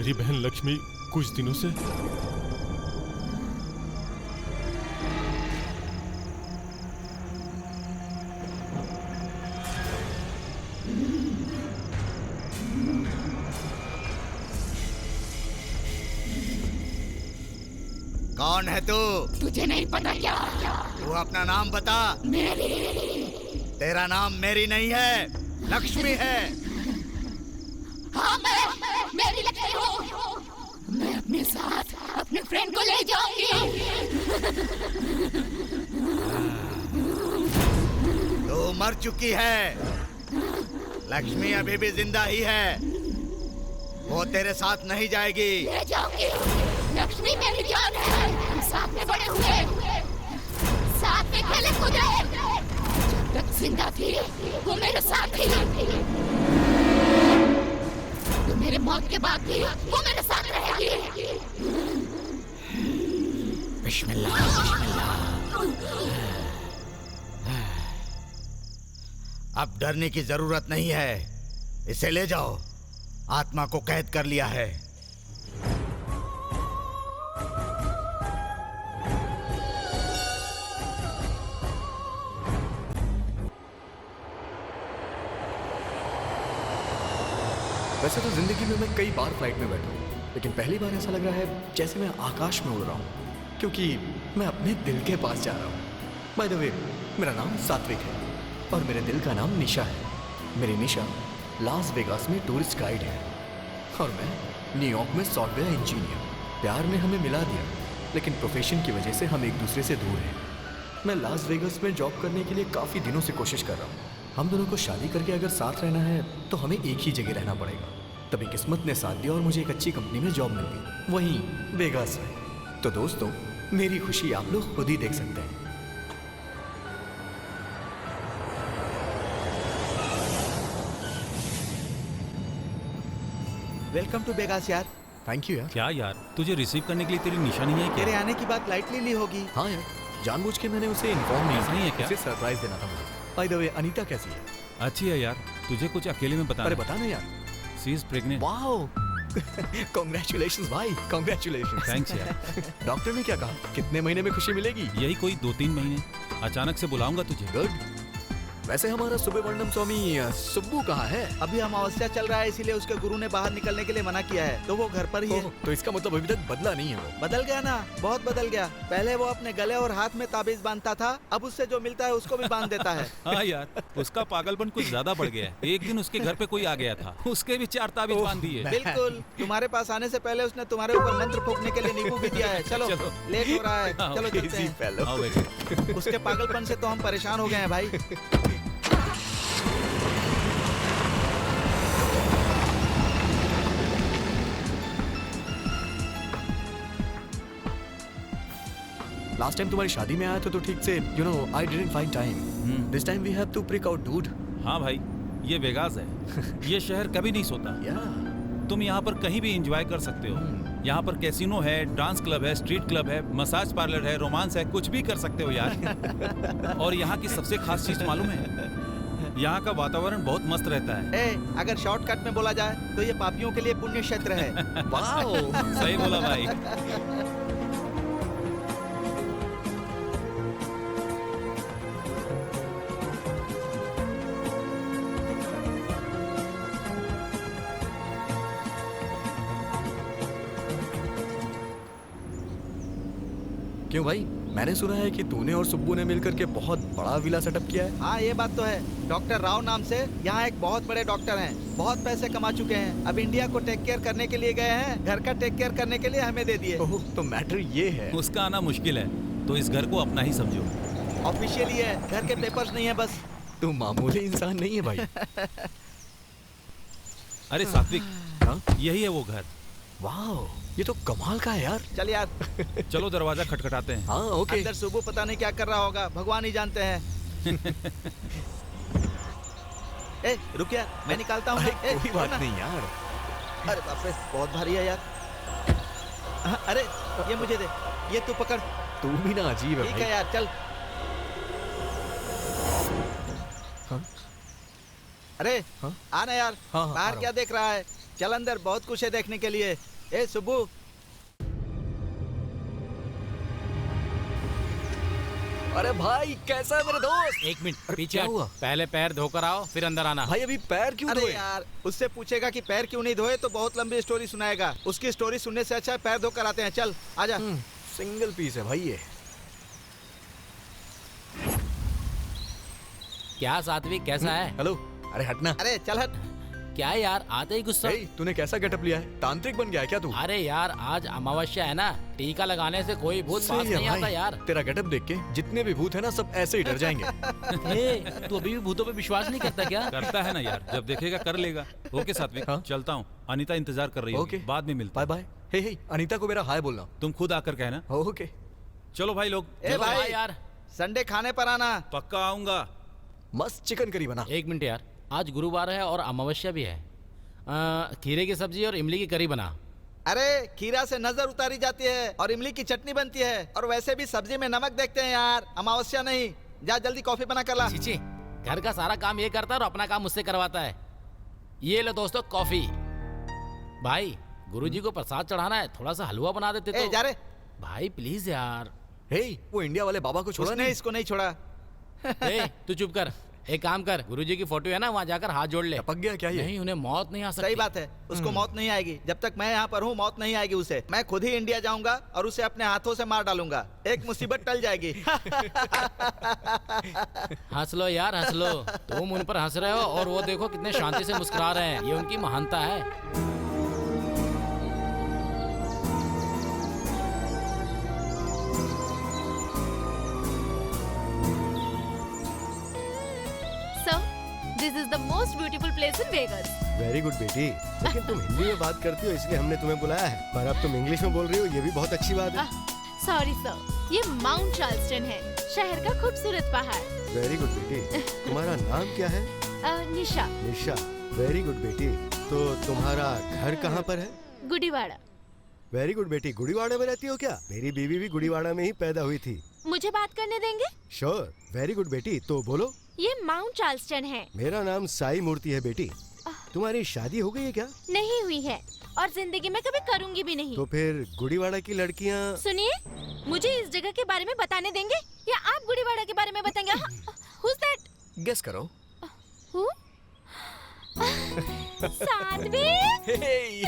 मेरी बहन लक्ष्मी कुछ दिनों से कौन है तू? तुझे नहीं पता क्या? तू अपना नाम बता। मेरी। तेरा नाम मेरी नहीं है, लक्ष्मी है। हाँ, मैं मेरी लक्ष्मी हूँ। मैं अपने साथ अपने फ्रेंड को ले जाऊंगी। तू मर चुकी है। लक्ष्मी अभी भी जिंदा ही है। वो तेरे साथ नहीं जाएगी। ले जाऊंगी। लक्ष्मी मेरी जान है। हम साथ में बड़े हुए, साथ में खेले कूदे। जब तक जिंदा थी वो मेरे साथ थी, तो मेरे मौत के बाद भी वो मेरे साथ रहेगी। बिस्मिल्लाह, बिस्मिल्लाह। अब डरने की जरूरत नहीं है। इसे ले जाओ। आत्मा को कैद कर लिया है। वैसे तो जिंदगी में मैं कई बार फ्लाइट में बैठा हूँ, लेकिन पहली बार ऐसा लग रहा है जैसे मैं आकाश में उड़ रहा हूँ, क्योंकि मैं अपने दिल के पास जा रहा हूँ। बाय द वे, मेरा नाम सात्विक है और मेरे दिल का नाम निशा है। मेरी निशा लास वेगास में टूरिस्ट गाइड है और मैं न्यूयॉर्क में सॉफ्टवेयर इंजीनियर। प्यार ने हमें मिला दिया, लेकिन प्रोफेशन की वजह से हम एक दूसरे से दूर हैं। मैं लास वेगास में जॉब करने के लिए काफ़ी दिनों से कोशिश कर रहा हूँ। हम दोनों को शादी करके अगर साथ रहना है तो हमें एक ही जगह रहना पड़ेगा। तभी किस्मत ने साथ दिया और मुझे एक अच्छी कंपनी में जॉब मिल गई, वहीं वेगास में। तो दोस्तों, मेरी खुशी आप लोग खुद ही देख सकते हैं। वेलकम टू वेगास यार। थैंक यू यार। क्या यार, तुझे रिसीव करने के लिए तेरी निशानी है क्या? तेरे आने की बात लाइटली ली होगी। हाँ यार, जानबूझ के मैंने उसे इन्फॉर्म नहीं ऐसा ही है क्या? उसे सरप्राइज देना था मुझे। बाय द वे, अनीता कैसी है? अच्छी है यार, तुझे कुछ अकेले में बताना। अरे बता ना यार। She is pregnant. Wow, congratulations भाई, कांग्रेचुलेशंस। थैंक्स यार। डॉक्टर ने क्या कहा, कितने महीने में खुशी मिलेगी? यही कोई 2-3 महीने। अचानक से बुलाऊंगा तुझे। गुड। वैसे हमारा सुब्रमण्यम स्वामी सुब्बू कहाँ है? अभी अमावस्या चल रहा है, इसीलिए उसके गुरु ने बाहर निकलने के लिए मना किया है, तो वो घर पर ही है। तो इसका मतलब अभी तक बदला नहीं है वो? बदल गया ना, बहुत बदल गया। पहले वो अपने गले और हाथ में ताबीज बांधता था, अब उससे जो मिलता है उसको भी बांध देता है। हाँ यार, उसका पागलपन कुछ ज्यादा बढ़ गया है। एक दिन उसके घर पे कोई आ गया था, उसके भी 4 ताबीज बांध दिए। बिल्कुल, तुम्हारे पास आने से पहले उसने तुम्हारे ऊपर मंत्र फूकने के लिए नींबू भी दिया है। चलो, लेट हो रहा है, चलो चलते हैं। आओ बेटे। उसके पागलपन से तो हम परेशान हो गए हैं भाई। लास्ट टाइम तुम्हारी शादी में आया था तो ठीक से, you know, I didn't find time. This time we have to prick out dude. हाँ भाई, ये वेगास है। ये शहर कभी नहीं सोता। तुम यहाँ पर कहीं भी एंजॉय कर सकते हो। यहाँ पर कैसीनो है, डांस क्लब है, स्ट्रीट क्लब है, मसाज पार्लर है, रोमांस है, कुछ भी कर सकते हो यार। और यहाँ की सबसे खास चीज मालूम है, यहाँ का वातावरण बहुत मस्त रहता है। अगर शॉर्टकट में बोला जाए तो ये पापियों के लिए पुण्य क्षेत्र है। वाओ, सही बोला भाई। क्यों भाई, मैंने सुना है कि तूने और सुब्बू ने मिलकर के बहुत बड़ा विला सेटअप किया है। हाँ, ये बात तो है। डॉक्टर राव नाम से यहाँ एक बहुत बड़े डॉक्टर हैं, बहुत पैसे कमा चुके हैं। अब इंडिया को टेक केयर करने के लिए गए हैं, घर का टेक केयर करने के लिए हमें दे दिए। ओह, तो मैटर ये है। उसका आना मुश्किल है, तो इस घर को अपना ही समझो। ऑफिशियली है, घर के पेपर्स नहीं है बस। तू मामूली इंसान नहीं है भाई। अरे सात्विक, हाँ? यही है वो घर। वाओ, ये तो कमाल का है यार। चल यार, चलो दरवाजा खटखटाते हैं। हाँ ओके। अंदर सुबह पता नहीं क्या कर रहा होगा, भगवान ही जानते हैं। ए, रुक यार, मैं निकालता हूँ। कोई बात नहीं यार। अरे बाप रे, बहुत भारी है यार। हाँ, अरे ये मुझे दे, ये तू पकड़। तू भी ना अजीब है ठीक भाई। है यार, चल। हाँ? अरे हाँ? आना यार। हाँ, बाहर क्या देख रहा है? चल अंदर, बहुत कुछ है देखने के लिए। ए सुब्बू, अरे भाई कैसा है मेरे दोस्त? एक मिनट अरे, पीछे क्या हट। हुआ? पहले पैर धोकर आओ फिर अंदर आना। भाई अभी पैर क्यों अरे धोए? यार उससे पूछेगा कि पैर क्यों नहीं धोए तो बहुत लंबी स्टोरी सुनाएगा। उसकी स्टोरी सुनने से अच्छा है पैर धोकर आते हैं। चल आजा। सिंगल पीस है भाई ये। क्या सात्विक कैसा है? हेलो, अरे हटना। अरे चल हट। क्या यार आते ही गुस्सा। hey, तूने कैसा गेटअप लिया है? तांत्रिक बन गया है क्या तू? अरे यार आज अमावस्या है ना, टीका लगाने से कोई भूत पास सही है नहीं भाई। आता यार। तेरा गेटअप देख के जितने भी भूत है ना सब ऐसे ही डर जाएंगे। ए, तू अभी भी भूतों पे विश्वास नहीं करता क्या? करता है ना यार, जब देखेगा कर लेगा। ओके सात्विक, हाँ? चलता हूँ। अनीता इंतजार कर रही ओके। है, बाद में मिलते बाय बाय। हे हे, अनीता को मेरा हाय बोलना। तुम खुद आकर कहना। ओके। चलो भाई लोग, ए चलो भाई यार। संडे खाने पर आना। पक्का आऊंगा। मस्त चिकन करी बना। एक मिनट यार, आज गुरुवार है और अमावस्या भी है। खीरे की सब्जी और इमली की करी बना। अरे खीरा से नजर उतारी जाती है और इमली की चटनी बनती है और वैसे भी सब्जी में नमक देखते हैं यार, अमावस्या नहीं। जा जल्दी कॉफी बना कर ला। चीची, घर का सारा काम ये करता है और अपना काम मुझसे करवाता है। ये लो दोस्तों कॉफी। भाई गुरुजी को प्रसाद चढ़ाना है, थोड़ा सा हलवा बना देते ए तो। जा रे। भाई प्लीज यार। हे, वो इंडिया वाले बाबा को छोड़ा उसने नहीं? इसको नहीं छोड़ा। ए, तू चुप कर। एक काम कर, गुरुजी की फोटो है ना, वहाँ जाकर हाथ जोड़ ले। टपक गया क्या ये? नहीं, उन्हें मौत नहीं आ सकती। सही बात है, उसको मौत नहीं आएगी। जब तक मैं यहाँ पर हूँ मौत नहीं आएगी उसे। मैं खुद ही इंडिया जाऊंगा और उसे अपने हाथों से मार डालूंगा। एक मुसीबत टल जाएगी। हंस लो यार हंस लो। तुम उन पर हंस रहे हो और वो देखो कितने शांति से मुस्कुरा रहे हैं। ये उनकी महानता है। So, this is the most beautiful place in Vegas. Very good बेटी। लेकिन तुम हिंदी में बात करती हो इसलिए हमने तुम्हें बुलाया है, पर अब तुम इंग्लिश में बोल रही हो, ये भी बहुत अच्छी बात है। सॉरी सर, ये माउंट चार्ल्सटन है, शहर का खूबसूरत पहाड़। वेरी गुड बेटी। तुम्हारा नाम क्या है? निशा। निशा। वेरी गुड बेटी। तो तुम्हारा घर कहाँ पर है? गुडीवाड़ा। वेरी गुड बेटी। गुड़ीवाड़ा में रहती हो क्या? मेरी बीवी भी गुड़ीवाड़ा में ही पैदा हुई थी। मुझे बात करने देंगे? श्योर। वेरी गुड बेटी। तो बोलो। ये माउंट चार्ल्सटन है। मेरा नाम साई मूर्ति है बेटी। तुम्हारी शादी हो गई है क्या? नहीं हुई है और जिंदगी में कभी करूंगी भी नहीं। तो फिर गुड़ीवाड़ा की लड़कियाँ। सुनिए, मुझे इस जगह के बारे में बताने देंगे या आप गुडीवाड़ा के बारे में बताएंगे? Who's that? गेस करो। Who? सात्विक। Hey!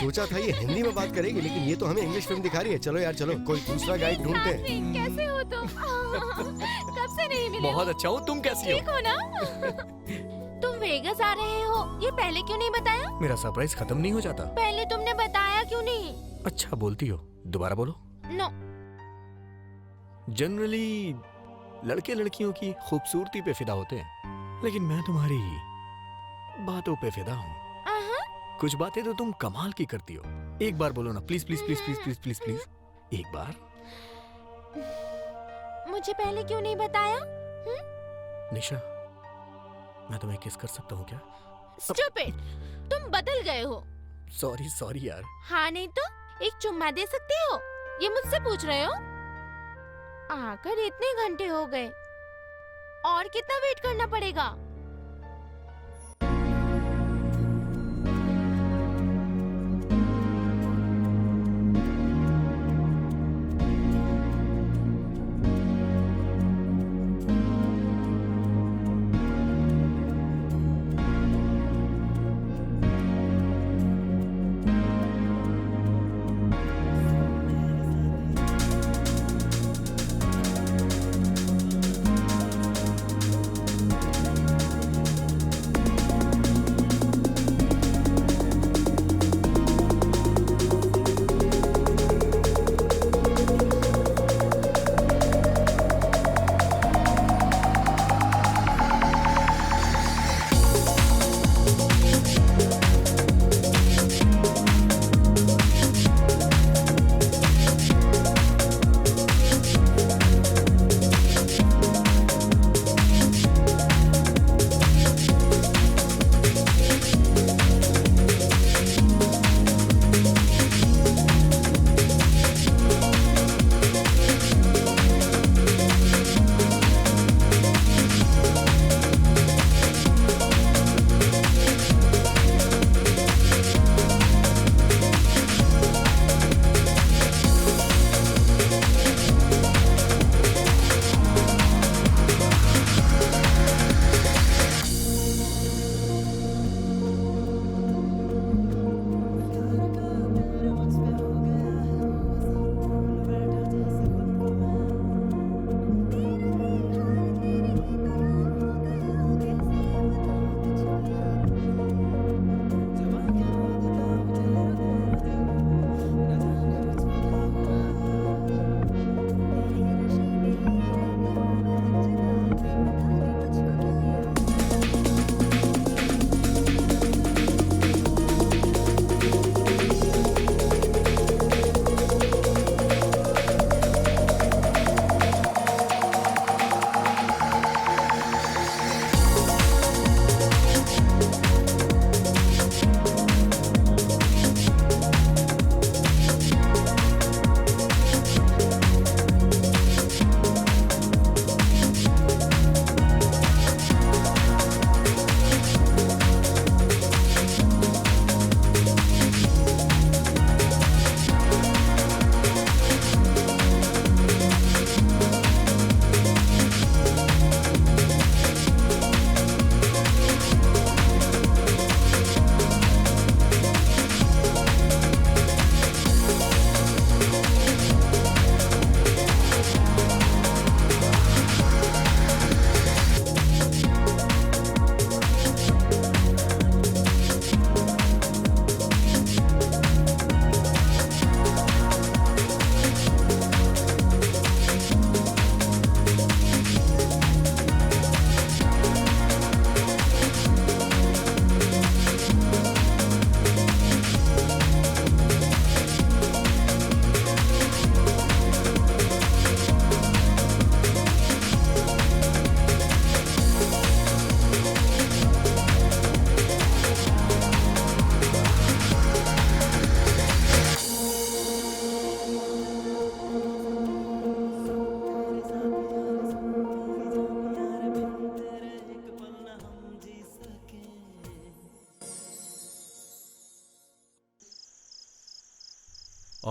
सोचा था ये हिंदी में बात करेगी, लेकिन ये तो हमें इंग्लिश फिल्म दिखा रही है। चलो यार चलो, कोई दूसरा गाइड ढूंढते हैं। सात्विक, कैसे हो तुम? कब से नहीं मिले? बहुत अच्छा हूँ, तुम कैसी ठीक हो? हो ना? तुम वेगास आ रहे हो, ये पहले क्यों नहीं बताया? मेरा सरप्राइज खत्म नहीं हो जाता? पहले तुमने बताया क्यों नहीं? अच्छा बोलती हो, दोबारा बोलो। नो। जनरली लड़के लड़कियों की खूबसूरती पे फिदा होते हैं, लेकिन मैं तुम्हारी बातों पे फिदा हूँ। कुछ बातें तो तुम कमाल की करती हो। एक बार बोलो ना please please please please please please please. एक बार। मुझे पहले क्यों नहीं बताया? निशा, मैं तुम्हें किस कर सकता हूँ क्या? स्टूपिड, तुम बदल गए हो। सॉरी सॉरी यार। हाँ नहीं तो एक चुम्मा दे सकते हो? ये मुझसे पूछ रहे हो? आकर इतने घंटे हो गए, और कितना वेट करना पड़ेगा?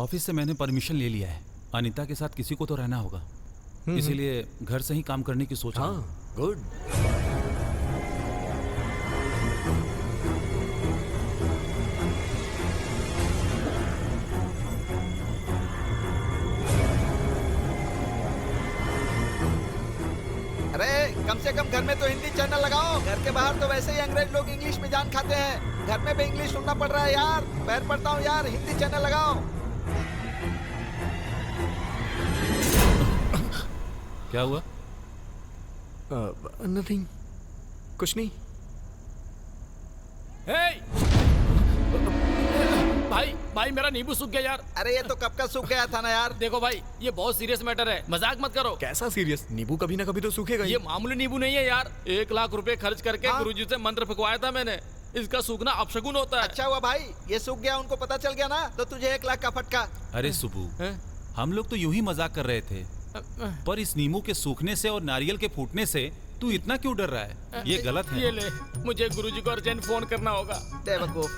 ऑफिस से मैंने परमिशन ले लिया है। अनीता के साथ किसी को तो रहना होगा, इसीलिए घर से ही काम करने की सोच रहा हूँ। हाँ, गुड। अरे कम से कम घर में तो हिंदी चैनल लगाओ। घर के बाहर तो वैसे ही अंग्रेज लोग इंग्लिश में जान खाते हैं, घर में भी इंग्लिश सुनना पड़ रहा है यार। पैर पड़ता हूँ यार, हिंदी चैनल लगाओ। क्या हुआ? नथिंग, कुछ नहीं। भाई मेरा नींबू सूख गया यार। अरे ये तो कब का सूख गया था ना यार। देखो भाई, ये बहुत सीरियस मैटर है, मजाक मत करो। कैसा सीरियस? नींबू कभी ना कभी तो सूखेगा ही। ये मामूली नींबू नहीं है यार, 1 लाख रुपए खर्च करके हाँ? गुरुजी से मंत्र फुकवाया था मैंने। इसका सूखना अपशगुन होता है। अच्छा हुआ भाई ये सूख गया, उनको पता चल गया ना, तो तुझे 1 लाख का फटका। अरे सुबू, हैं? हम लोग तो यूं ही मजाक कर रहे थे, पर इस नींबू के सूखने से और नारियल के फूटने से तू इतना क्यों डर रहा है? ये गलत है। ये ले, मुझे गुरुजी को अर्जेंट फोन करना होगा। बेवकूफ।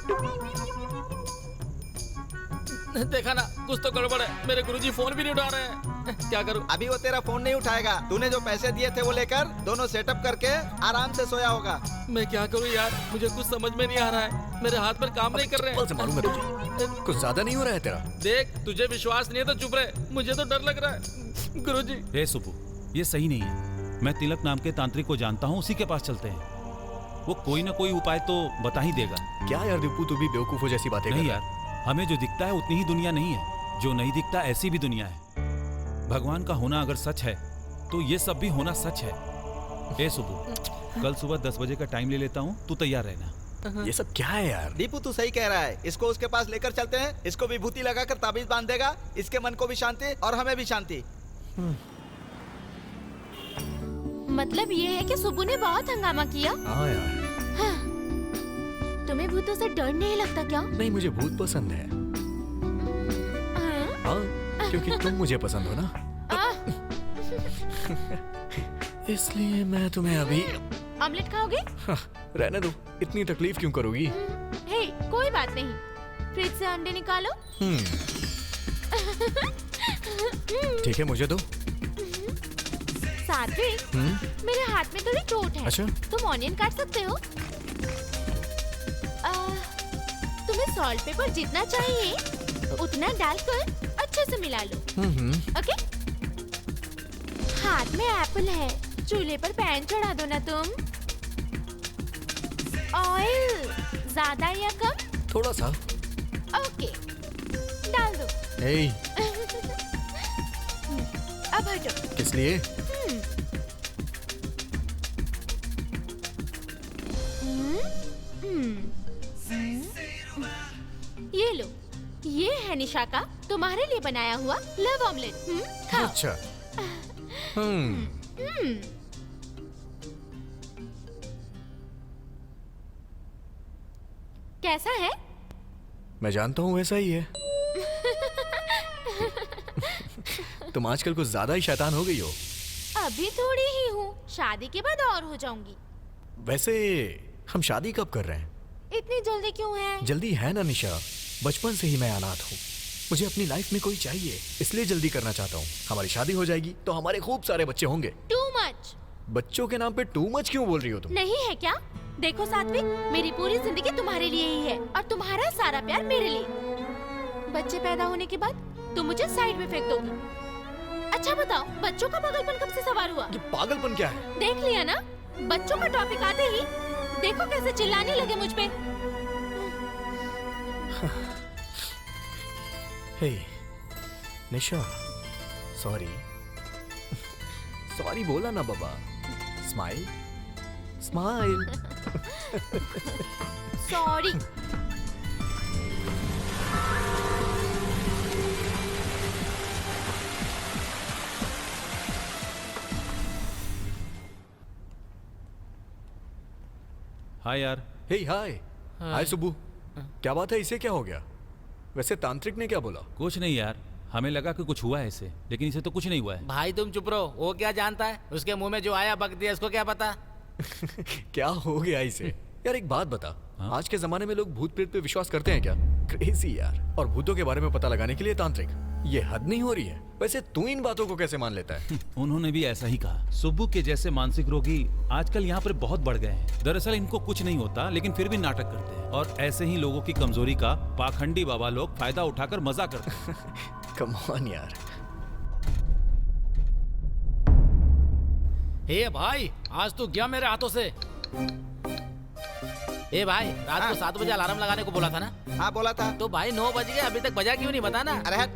देखा ना, कुछ तो गड़बड़ है। मेरे गुरुजी फोन भी नहीं उठा रहे हैं। क्या करूं? अभी वो तेरा फोन नहीं उठाएगा। तूने जो पैसे दिए थे वो लेकर दोनों सेटअप करके आराम से सोया होगा। मैं क्या करूं यार, मुझे कुछ समझ में नहीं आ रहा है। मेरे हाथ पर काम नहीं कर रहे चप्पल से मारूंगा तुझे। कुछ ज्यादा नहीं हो रहा है तेरा? देख, तुझे विश्वास नहीं है तो चुप रहे, मुझे तो डर लग रहा है। गुरुजी, हे सुबू, ये सही नहीं है। मैं तिलक नाम के तांत्रिक को जानता हूँ, उसी के पास चलते हैं। वो कोई ना कोई उपाय तो बता ही देगा। क्या यार दीपू, तू भी बेवकूफों जैसी बातें कर नहीं रहा है। यार, हमें जो दिखता है उतनी ही दुनिया नहीं है, जो नहीं दिखता ऐसी भी दुनिया है। भगवान का होना अगर सच है तो ये सब भी होना सच है। ए सुबू, कल सुबह 10 बजे का टाइम ले लेता हूँ, तू तैयार रहना। ये सब क्या है यार? दीपू तू सही कह रहा है, इसको उसके पास लेकर चलते हैं। इसको विभूति लगाकर ताबीज बांध देगा, इसके मन को भी शांति और हमें भी शांति। मतलब ये है कि सुबू ने बहुत हंगामा किया। हाँ यार। तुम्हें भूतों से डर नहीं लगता क्या? नहीं, मुझे भूत पसंद है। हाँ, क्योंकि तुम मुझे पसंद हो ना। इसलिए मैं तुम्हें अभी ऑमलेट खाओगे? हाँ, रहने दो, इतनी तकलीफ क्यों करोगी? हे, कोई बात नहीं, फ्रिज से अंडे निकालो। ठीक है, मुझे दो। सात्विक, मेरे हाथ में थोड़ी चोट है। अच्छा? तुम ऑनियन काट सकते हो? तुम्हें सॉल्ट पेपर जितना चाहिए उतना डालकर अच्छे से मिला लो। ओके? हाथ में एप्पल है, चूल्हे पर पैन चढ़ा दो ना तुम। ऑयल ज्यादा या कम? थोड़ा सा। ओके, डाल दो। ए, अब हटो। किस लिए? ये लो, ये है निशा का तुम्हारे लिए बनाया हुआ लव ऑमलेट। खाओ। अच्छा। कैसा है? मैं जानता हूँ वैसा ही है। तुम आजकल कुछ ज्यादा ही शैतान हो गई हो। अभी थोड़ी ही हूँ, शादी के बाद और हो जाऊंगी। वैसे हम शादी कब कर रहे हैं? इतनी जल्दी क्यों है? जल्दी है ना निशा, बचपन से ही मैं अनाथ हूँ। मुझे अपनी लाइफ में कोई चाहिए, इसलिए जल्दी करना चाहता हूँ। हमारी शादी हो जाएगी तो हमारे खूब सारे बच्चे होंगे। Too much. बच्चों के नाम पे टू मच क्यों बोल रही हो तुम? नहीं है क्या? देखो सात्विक, मेरी पूरी जिंदगी तुम्हारे लिए ही है और तुम्हारा सारा प्यार मेरे लिए। बच्चे पैदा होने के बाद तुम मुझे साइड में फेंक दोगी। अच्छा बताओ, बच्चों का पागलपन कब से सवार हुआ? ये पागलपन क्या है? देख लिया ना, बच्चों का टॉपिक आते ही देखो कैसे चिल्लाने लगे मुझ पे। हे निशा, सॉरी। सॉरी बोला ना बाबा। Smile smile. सॉरी। हाय यार। हे हाय। हाय सुबू। क्या बात है, इसे क्या हो गया? वैसे तांत्रिक ने क्या बोला? कुछ नहीं यार, हमें लगा कि कुछ हुआ है इसे, लेकिन इसे तो कुछ नहीं हुआ है। भाई तुम चुप रहो, वो क्या जानता है? उसके मुंह में जो आया बक दिया, इसको क्या पता? क्या हो गया इसे? यार एक बात बता, हाँ? आज के जमाने में लोग भूत प्रेत पे विश्वास करते हैं क्या? क्रेजी यार। और भूतों के बारे में पता लगाने के लिए तांत्रिक, ये हद नहीं हो रही है? वैसे तू इन बातों को कैसे मान लेता है? उन्होंने भी ऐसा ही कहा। सुब्बू के जैसे मानसिक रोगी आजकल यहाँ पर बहुत बढ़ गए हैं। दरअसल इनको कुछ नहीं होता, लेकिन फिर भी नाटक करते हैं। और ऐसे ही लोगों की कमजोरी का पाखंडी बाबा लोग फायदा उठाकर मजा करते हैं। कम ऑन यार। हे भाई, आज तू गया मेरे हाथों से। ए भाई, रात को 7 बजे अलार्म लगाने को बोला था ना? हाँ बोला था। तो भाई 9 बज गए, अभी तक बजा क्यों नहीं, बता ना। अरे हट।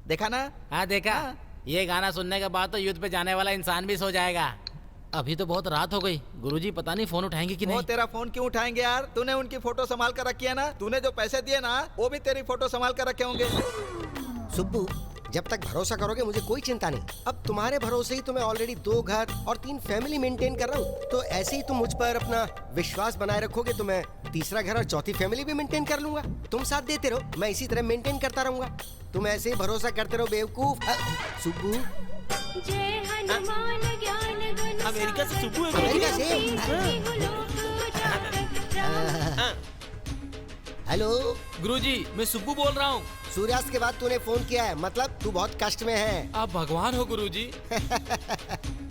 देखा ना? हाँ देखा। हाँ। ये गाना सुनने के बाद तो युद्ध पे जाने वाला इंसान भी सो जाएगा। अभी तो बहुत रात हो गई, गुरुजी पता नहीं फोन उठाएंगे कि वो नहीं। तेरा फोन क्यों उठाएंगे यार? तूने उनकी फोटो संभाल कर रखी है ना? तूने जो पैसे दिए ना, वो भी तेरी फोटो संभाल कर रखे होंगे। सुब्बू, जब तक भरोसा करोगे मुझे कोई चिंता नहीं। अब तुम्हारे भरोसे ही तो मैं ऑलरेडी 2 घर और 3 फैमिली मेंटेन कर रहा हूँ। तो ऐसे ही तुम मुझ पर अपना विश्वास बनाए रखोगे तो मैं 3रा घर और 4थी फैमिली भी मेंटेन कर लूंगा। तुम साथ देते रहो, मैं इसी तरह मेंटेन करता रहूंगा। तुम ऐसे ही भरोसा करते रहो बेवकूफ। सुब्बू, अमेरिका से सुब्बू है। अमेरिका से? हेलो गुरुजी, मैं सुब्बू बोल रहा हूँ। सूर्यास्त के बाद तूने फोन किया है, मतलब तू बहुत कष्ट में है। आप भगवान हो गुरुजी।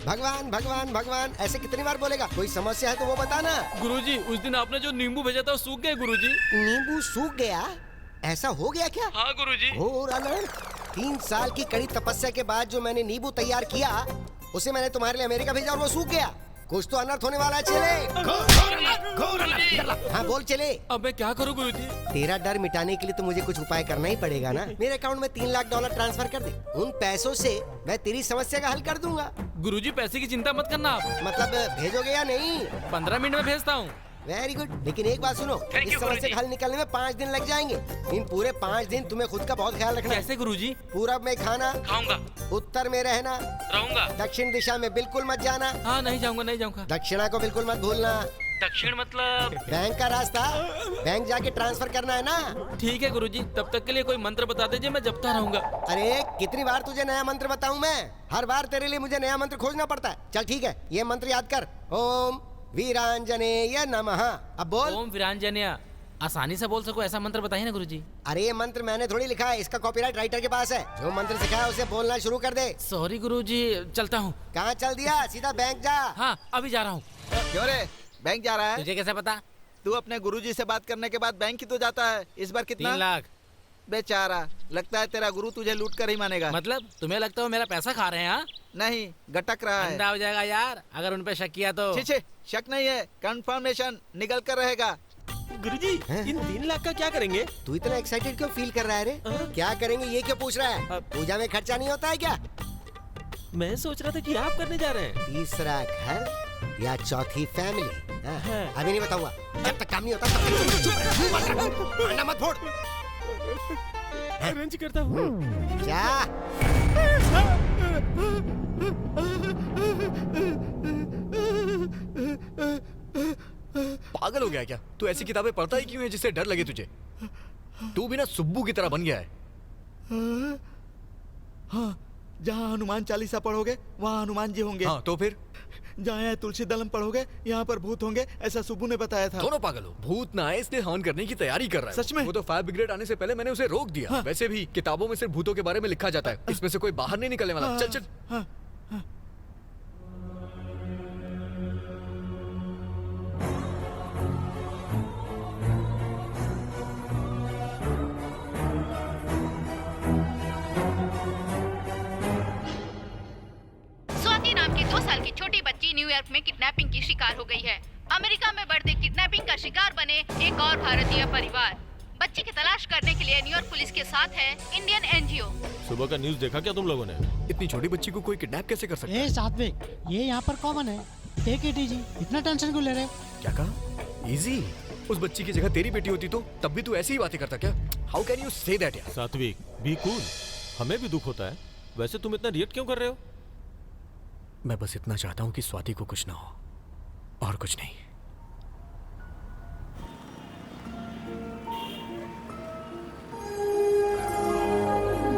भगवान भगवान भगवान ऐसे कितनी बार बोलेगा? कोई समस्या है तो वो बताना। गुरुजी, उस दिन आपने जो नींबू भेजा था वो सूख गए गुरुजी। नींबू सूख गया? ऐसा हो गया क्या? हाँ गुरुजी। घोर अनर्थ। 3 साल की कड़ी तपस्या के बाद जो मैंने नींबू तैयार किया, उसे मैंने तुम्हारे लिए अमेरिका भेजा और वो सूख गया। कुछ तो अनर्थ होने वाला है। चले। हाँ बोल चले। अब मैं क्या करूँ गुरुजी? तेरा डर मिटाने के लिए तो मुझे कुछ उपाय करना ही पड़ेगा ना। मेरे अकाउंट में $3 लाख ट्रांसफर कर दे। उन पैसों से मैं तेरी समस्या का हल कर दूंगा। गुरुजी, पैसे की चिंता मत करना आप। मतलब भेजोगे या नहीं? 15 मिनट में भेजता हूँ। Very good. लेकिन एक बात सुनो, इस समस्या का हल निकलने में 5 दिन लग जाएंगे। इन पूरे 5 दिन तुम्हें खुद का बहुत ख्याल रखना है। कैसे गुरुजी? पूरब में खाना खाऊंगा, उत्तर में रहना, रहूंगा। दक्षिण दिशा में बिल्कुल मत जाना। हाँ नहीं जाऊंगा, नहीं जाऊंगा। दक्षिणा को बिल्कुल मत भूलना। दक्षिण मतलब? बैंक का रास्ता, बैंक जाके ट्रांसफर करना है ना। ठीक है गुरुजी, तब तक के लिए कोई मंत्र बता दीजिए, मैं जपता रहूंगा। अरे कितनी बार तुझे नया मंत्र बताऊं मैं? हर बार तेरे लिए मुझे नया मंत्र खोजना पड़ता है। चल ठीक है, ये मंत्र याद कर। ओम वीरांजनेय नमः। अब बोल। ओम वीरांजनेय। आसानी से बोल सको ऐसा मंत्र बताइए ना गुरुजी। अरे ये मंत्र मैंने थोड़ी लिखा है, इसका कॉपीराइट राइटर के पास है। जो मंत्र सिखाया उसे बोलना शुरू कर दे। सॉरी गुरुजी, चलता हूँ। कहाँ चल दिया? सीधा बैंक जा। हाँ अभी जा रहा हूँ। क्यों रे, बैंक जा रहा है? तुझे कैसे पता? तू अपने गुरुजी से बात करने के बाद बैंक ही तो जाता है। इस बार कितना? 3 लाख। बेचारा, लगता है तेरा गुरु तुझे लूट कर ही मानेगा। मतलब तुम्हें लगता है वो मेरा पैसा खा रहे हैं? हाँ नहीं, गटक रहा है। अंधा हो जाएगा यार अगर उन पे शक किया तो। छे, शक नहीं है, कंफर्मेशन निकल कर रहेगा। गुरुजी, इन 3 लाख का क्या करेंगे? तू इतना एक्साइटेड क्यों फील कर रहा है रे? क्या करेंगे ये क्यों पूछ रहा है? पूजा में खर्चा नहीं होता है क्या? मैं सोच रहा था कि आप करने जा रहे हैं। 3रा घर या 4थी फैमिली? अभी नहीं बताऊंगा। जब तक काम नहीं होता तब तक चुप रह। अंडा मत फोड़। अरेंज करता हूँ। क्या? पागल हो गया क्या? तू ऐसी किताबें पढ़ता ही क्यों है जिससे डर लगे तुझे? तू भी ना सुब्बू की तरह बन गया है। हाँ, जहाँ हनुमान चालीसा पढ़ोगे वहाँ हनुमान जी होंगे। हाँ तो फिर? जहाँ तुलसी दलम पढ़ोगे यहाँ पर भूत होंगे, ऐसा सुब्बू ने बताया था। दोनों पागल हो। भूत ना आए इसलिए हवन करने की तैयारी कर रहा है। सच में? वो तो फायर ब्रिगेड आने से पहले मैंने उसे रोक दिया। हाँ। वैसे भी किताबों में सिर्फ भूतों के बारे में लिखा जाता है, इसमें से कोई बाहर नहीं निकलने वाला। चल चल। हाँ। स्वाति नाम की 2 साल की छोटी बच्ची न्यूयॉर्क में किडनैपिंग की शिकार हो गई है। अमेरिका में बढ़ते किडनैपिंग का शिकार बने एक और भारतीय परिवार। बच्ची की तलाश करने के लिए न्यूयॉर्क पुलिस के साथ है इंडियन एनजीओ। सुबह का न्यूज़ देखा क्या तुम लोगों ने? इतनी छोटी बच्ची को कोई किडनैप कैसे कर सकता है? सात्विक, ये यहाँ पर कॉमन है। टेक इट इजी, इतना टेंशन क्यों ले रहे? क्या कहा? इजी? उस बच्ची की जगह तेरी बेटी होती तो तब भी तू ऐसी ही बातें करता क्या? How can you say that यार? सात्विक, बी कूल। हमें भी दुख होता है। वैसे तुम इतना रिएक्ट क्यों कर रहे हो? मैं बस इतना चाहता हूँ कि स्वाति को कुछ ना हो, और कुछ नहीं।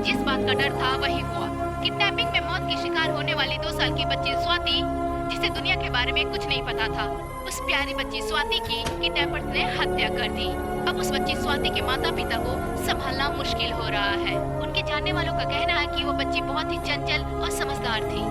जिस बात का डर था वही हुआ। किडनैपिंग वाली 2 साल की बच्ची स्वाति, जिसे दुनिया के बारे में कुछ नहीं पता था, उस प्यारी बच्ची स्वाति की किडनैपर्स ने हत्या कर दी। अब उस बच्ची स्वाति के माता पिता को संभालना मुश्किल हो रहा है। उनके जानने वालों का कहना है कि वो बच्ची बहुत ही चंचल और समझदार थी।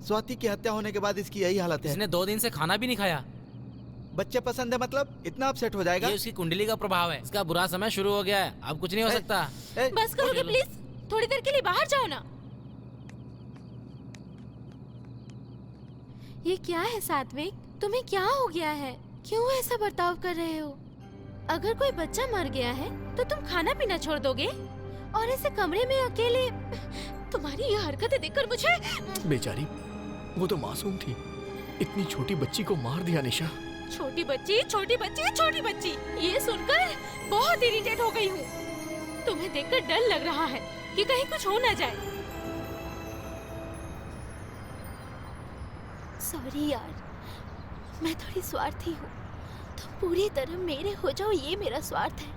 स्वाति की हत्या होने के बाद इसकी यही हालत है। इसने 2 दिन से खाना भी नहीं खाया। बच्चे पसंद है मतलब इतना अपसेट हो जाएगा? ये उसकी कुंडली का प्रभाव है। इसका बुरा समय शुरू हो गया है, अब कुछ नहीं हो सकता। बस करोगे प्लीज? थोड़ी देर के लिए बाहर जाओ ना। ये क्या है सात्विक? तुम्हें क्या हो गया है? क्यों ऐसा बर्ताव कर रहे हो? अगर कोई बच्चा मर गया है तो तुम खाना पीना छोड़ दोगे और ऐसे कमरे में अकेले? तुम्हारी ये हरकतें देखकर मुझे... बेचारी, वो तो मासूम थी। इतनी छोटी बच्ची को मार दिया निशा। छोटी बच्ची, छोटी बच्ची, छोटी बच्ची, ये सुनकर बहुत इरिटेट हो गई हूँ। तुम्हें देखकर डर लग रहा है कि कहीं कुछ हो ना जाए। सॉरी यार, मैं थोड़ी स्वार्थी हूँ। तुम पूरी तरह मेरे हो जाओ, ये मेरा स्वार्थ है।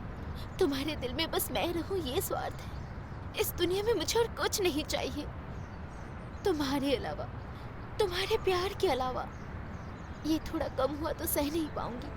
तुम्हारे दिल में बस मैं रहूँ, ये स्वार्थ है। इस दुनिया में मुझे और कुछ नहीं चाहिए तुम्हारे अलावा, तुम्हारे प्यार के अलावा। ये थोड़ा कम हुआ तो सह नहीं पाऊंगी।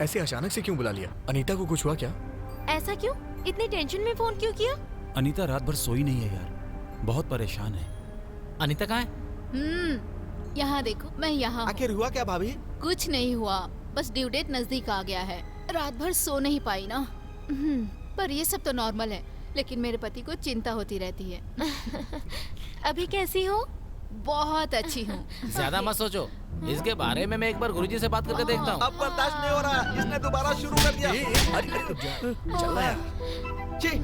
ऐसे अचानक से क्यों बुला लिया? अनीता को कुछ हुआ क्या? ऐसा क्यों? इतनी टेंशन में फोन क्यों किया? अनीता रात भर सोई नहीं है यार, बहुत परेशान है। अनीता कहाँ है? यहाँ देखो, मैं यहाँ हूँ। आखिर हुआ क्या भाभी? कुछ नहीं हुआ, बस ड्यू डेट नजदीक आ गया है। रात भर सो नहीं पाई ना। पर ये सब तो नॉर्मल है, लेकिन मेरे पति को चिंता होती रहती है। अभी कैसी हो? बहुत अच्छी हूँ। ज्यादा मत सोचो, इसके बारे में मैं एक बार गुरुजी से बात करके देखता हूँ। अब बर्दाश्त नहीं हो रहा, इसने दोबारा शुरू कर दिया। अरे रुक जा, चल रहा यार। छी,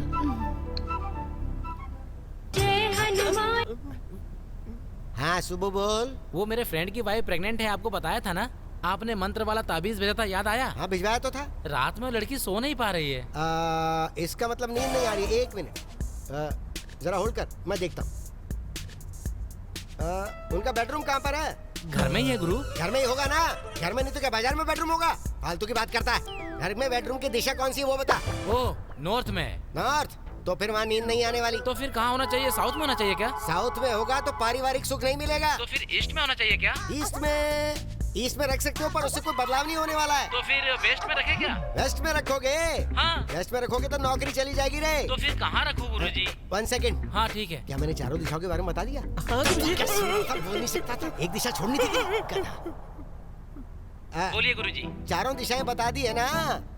हाँ सुबह बोल। वो मेरे फ्रेंड की वाइफ प्रेग्नेंट है, आपको बताया था ना? आपने मंत्र वाला ताबीज भेजा था, याद आया? हाँ भिजवाया तो था। रात में लड़की सो नहीं पा रही है। इसका मतलब नींद नहीं आ रही। एक मिनट, जरा होल्ड कर, मैं देखता हूँ। उनका बेडरूम कहाँ पर है? घर में ही है गुरु। घर में ही होगा ना, घर में नहीं तो क्या बाजार में बेडरूम होगा? फालतू की बात करता है। घर में बेडरूम की दिशा कौन सी है वो बता। ओह, नॉर्थ में। नॉर्थ? तो फिर वहाँ नींद नहीं आने वाली। तो फिर कहाँ होना चाहिए? साउथ में होना चाहिए क्या? साउथ में होगा तो पारिवारिक सुख नहीं मिलेगा। तो फिर ईस्ट में होना चाहिए क्या? ईस्ट में रख सकते हो, पर उससे कोई बदलाव नहीं होने वाला है। तो फिर वेस्ट में रखे क्या? वेस्ट में रखोगे? हाँ। वेस्ट में रखोगे तो नौकरी चली जाएगी रे। तो फिर कहाँ रखूँ गुरुजी? 1 सेकंड। हाँ ठीक है। क्या मैंने चारों दिशाओं के बारे में बता दिया? बोल नहीं सकता था, एक दिशा छोड़नी थी गधा। बोलिए गुरुजी। चारों दिशाएं बता दी है ना,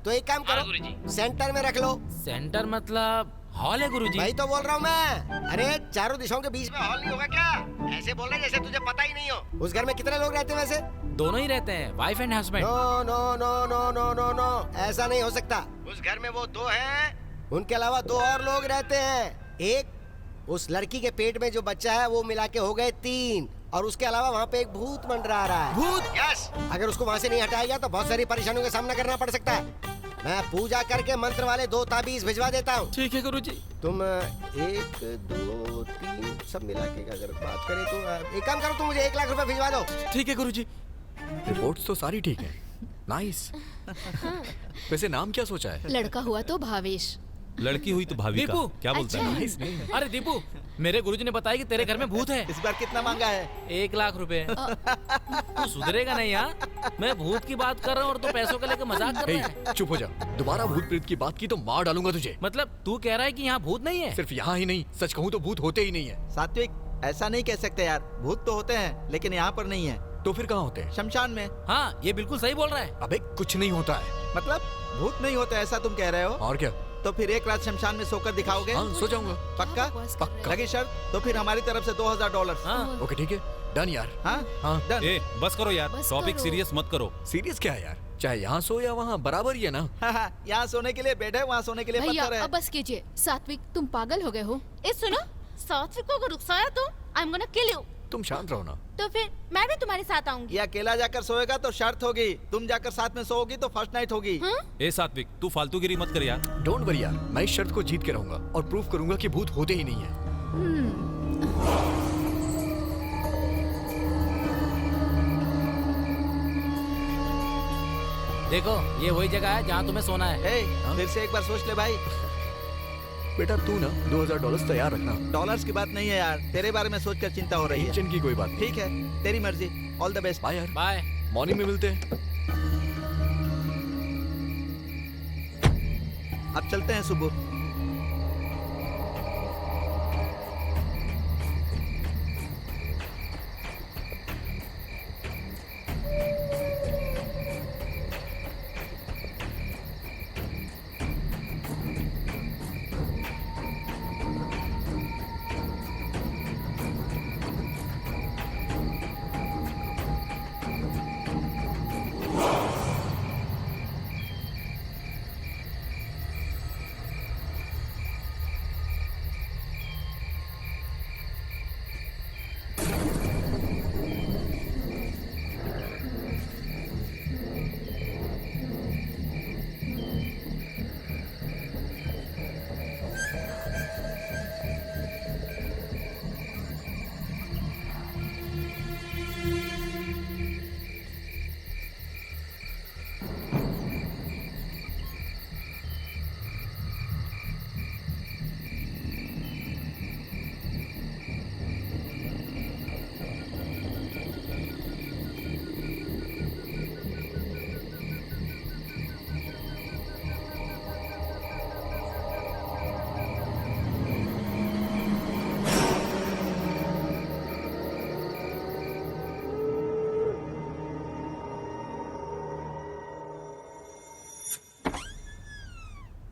तो एक काम करो, गुरुजी। सेंटर में रख लो। सेंटर मतलब हॉल है गुरुजी? भाई तो बोल रहा हूँ मैं। अरे चारों दिशाओं के बीच में हॉल नहीं होगा क्या? ऐसे बोल रहे जैसे तुझे पता ही नहीं हो। उस घर में कितने लोग रहते हैं वैसे? दोनों ही रहते हैं, wife and husband. No no no no no no no, ऐसा नहीं हो सकता। उस घर में वो 2 हैं, उनके अलावा 2 और लोग रहते हैं। एक उस लड़की के पेट में जो बच्चा है वो मिला के हो गए 3, और उसके अलावा वहाँ पे एक भूत मंडरा रहा है। भूत? यस। अगर उसको वहाँ से नहीं हटाया गया तो बहुत सारी परेशानियों का सामना करना पड़ सकता है। मैं पूजा करके मंत्र वाले 2 ताबीज भिजवा देता हूँ। ठीक है गुरुजी। तुम 1 2 3 सब मिला के अगर बात करें तो एक काम करो, तुम मुझे 1 लाख रुपए भिजवा दो। ठीक है गुरुजी। रिपोर्ट्स तो सारी ठीक है। नाइस। वैसे नाम क्या सोचा है? लड़का हुआ तो भावेश, लड़की हुई तो भाविका। दीपू। क्या बोलता है? अरे दीपू, मेरे गुरुजी ने बताया कि तेरे घर में भूत है। इस बार कितना मांगा है? 1 लाख रुपए। तू सुधरेगा नहीं यार। मैं भूत की बात कर रहा हूँ और तू पैसों का लेकर मजाक कर रहा है। चुप हो जा, दोबारा भूत प्रेत की बात की तो मार डालूंगा तुझे। मतलब तू कह रहा है कि यहाँ भूत नहीं है? सिर्फ यहाँ ही नहीं, सच कहूँ तो भूत होते ही नहीं है। सात्विक, ऐसा नहीं कह सकते यार। भूत तो होते हैं, लेकिन यहाँ पर नहीं है। तो फिर कहाँ होते हैं? शमशान में। हाँ, ये बिल्कुल सही बोल रहा है। अबे कुछ नहीं होता है। मतलब भूत नहीं होता ऐसा तुम कह रहे हो? और क्या? तो फिर 1 रात शमशान में सोकर दिखाओगे? हाँ, सो जाऊंगा। पक्का? पक्का। लगी शर्त? तो फिर हमारी तरफ से $2000। हाँ। ओके ठीक है, डन यार। हाँ हाँ डन। ए, बस करो यार, बस टॉपिक करो। सीरियस मत करो। सीरियस क्या है यार? चाहे यहाँ सो या वहाँ बराबर ही है ना। यहाँ सोने के लिए बेड है, वहाँ सोने के लिए भैया पत्थर है। अब बस कीजिए। सात्विक, तुम पागल हो गए हो? ए सुनो, सात्विक को अगर उकसाया तो I am gonna kill you. तुम शांत रहो ना। तो फिर मैं भी तुम्हारे साथ आऊंगी। ये अकेला जाकर सोएगा तो शर्त होगी, तुम जाकर साथ में सोओगी तो फर्स्ट नाइट होगी। ए सात्विक, तू फालतूगिरी मत कर यार। डोंट वरी यार, मैं इस शर्त को जीत के रहूंगा और प्रूव करूंगा कि भूत होते ही नहीं है। देखो, ये वही जगह है जहाँ तुम्हें सोना है। फिर से एक बार सोच ले भाई। बेटा तू ना $2000 तैयार रखना। डॉलर्स की बात नहीं है यार, तेरे बारे में सोचकर चिंता हो रही है। टेंशन की कोई बात नहीं। ठीक है, तेरी मर्जी। All the best. बाय यार। बाय। मॉर्निंग में मिलते हैं। अब चलते हैं सुबह।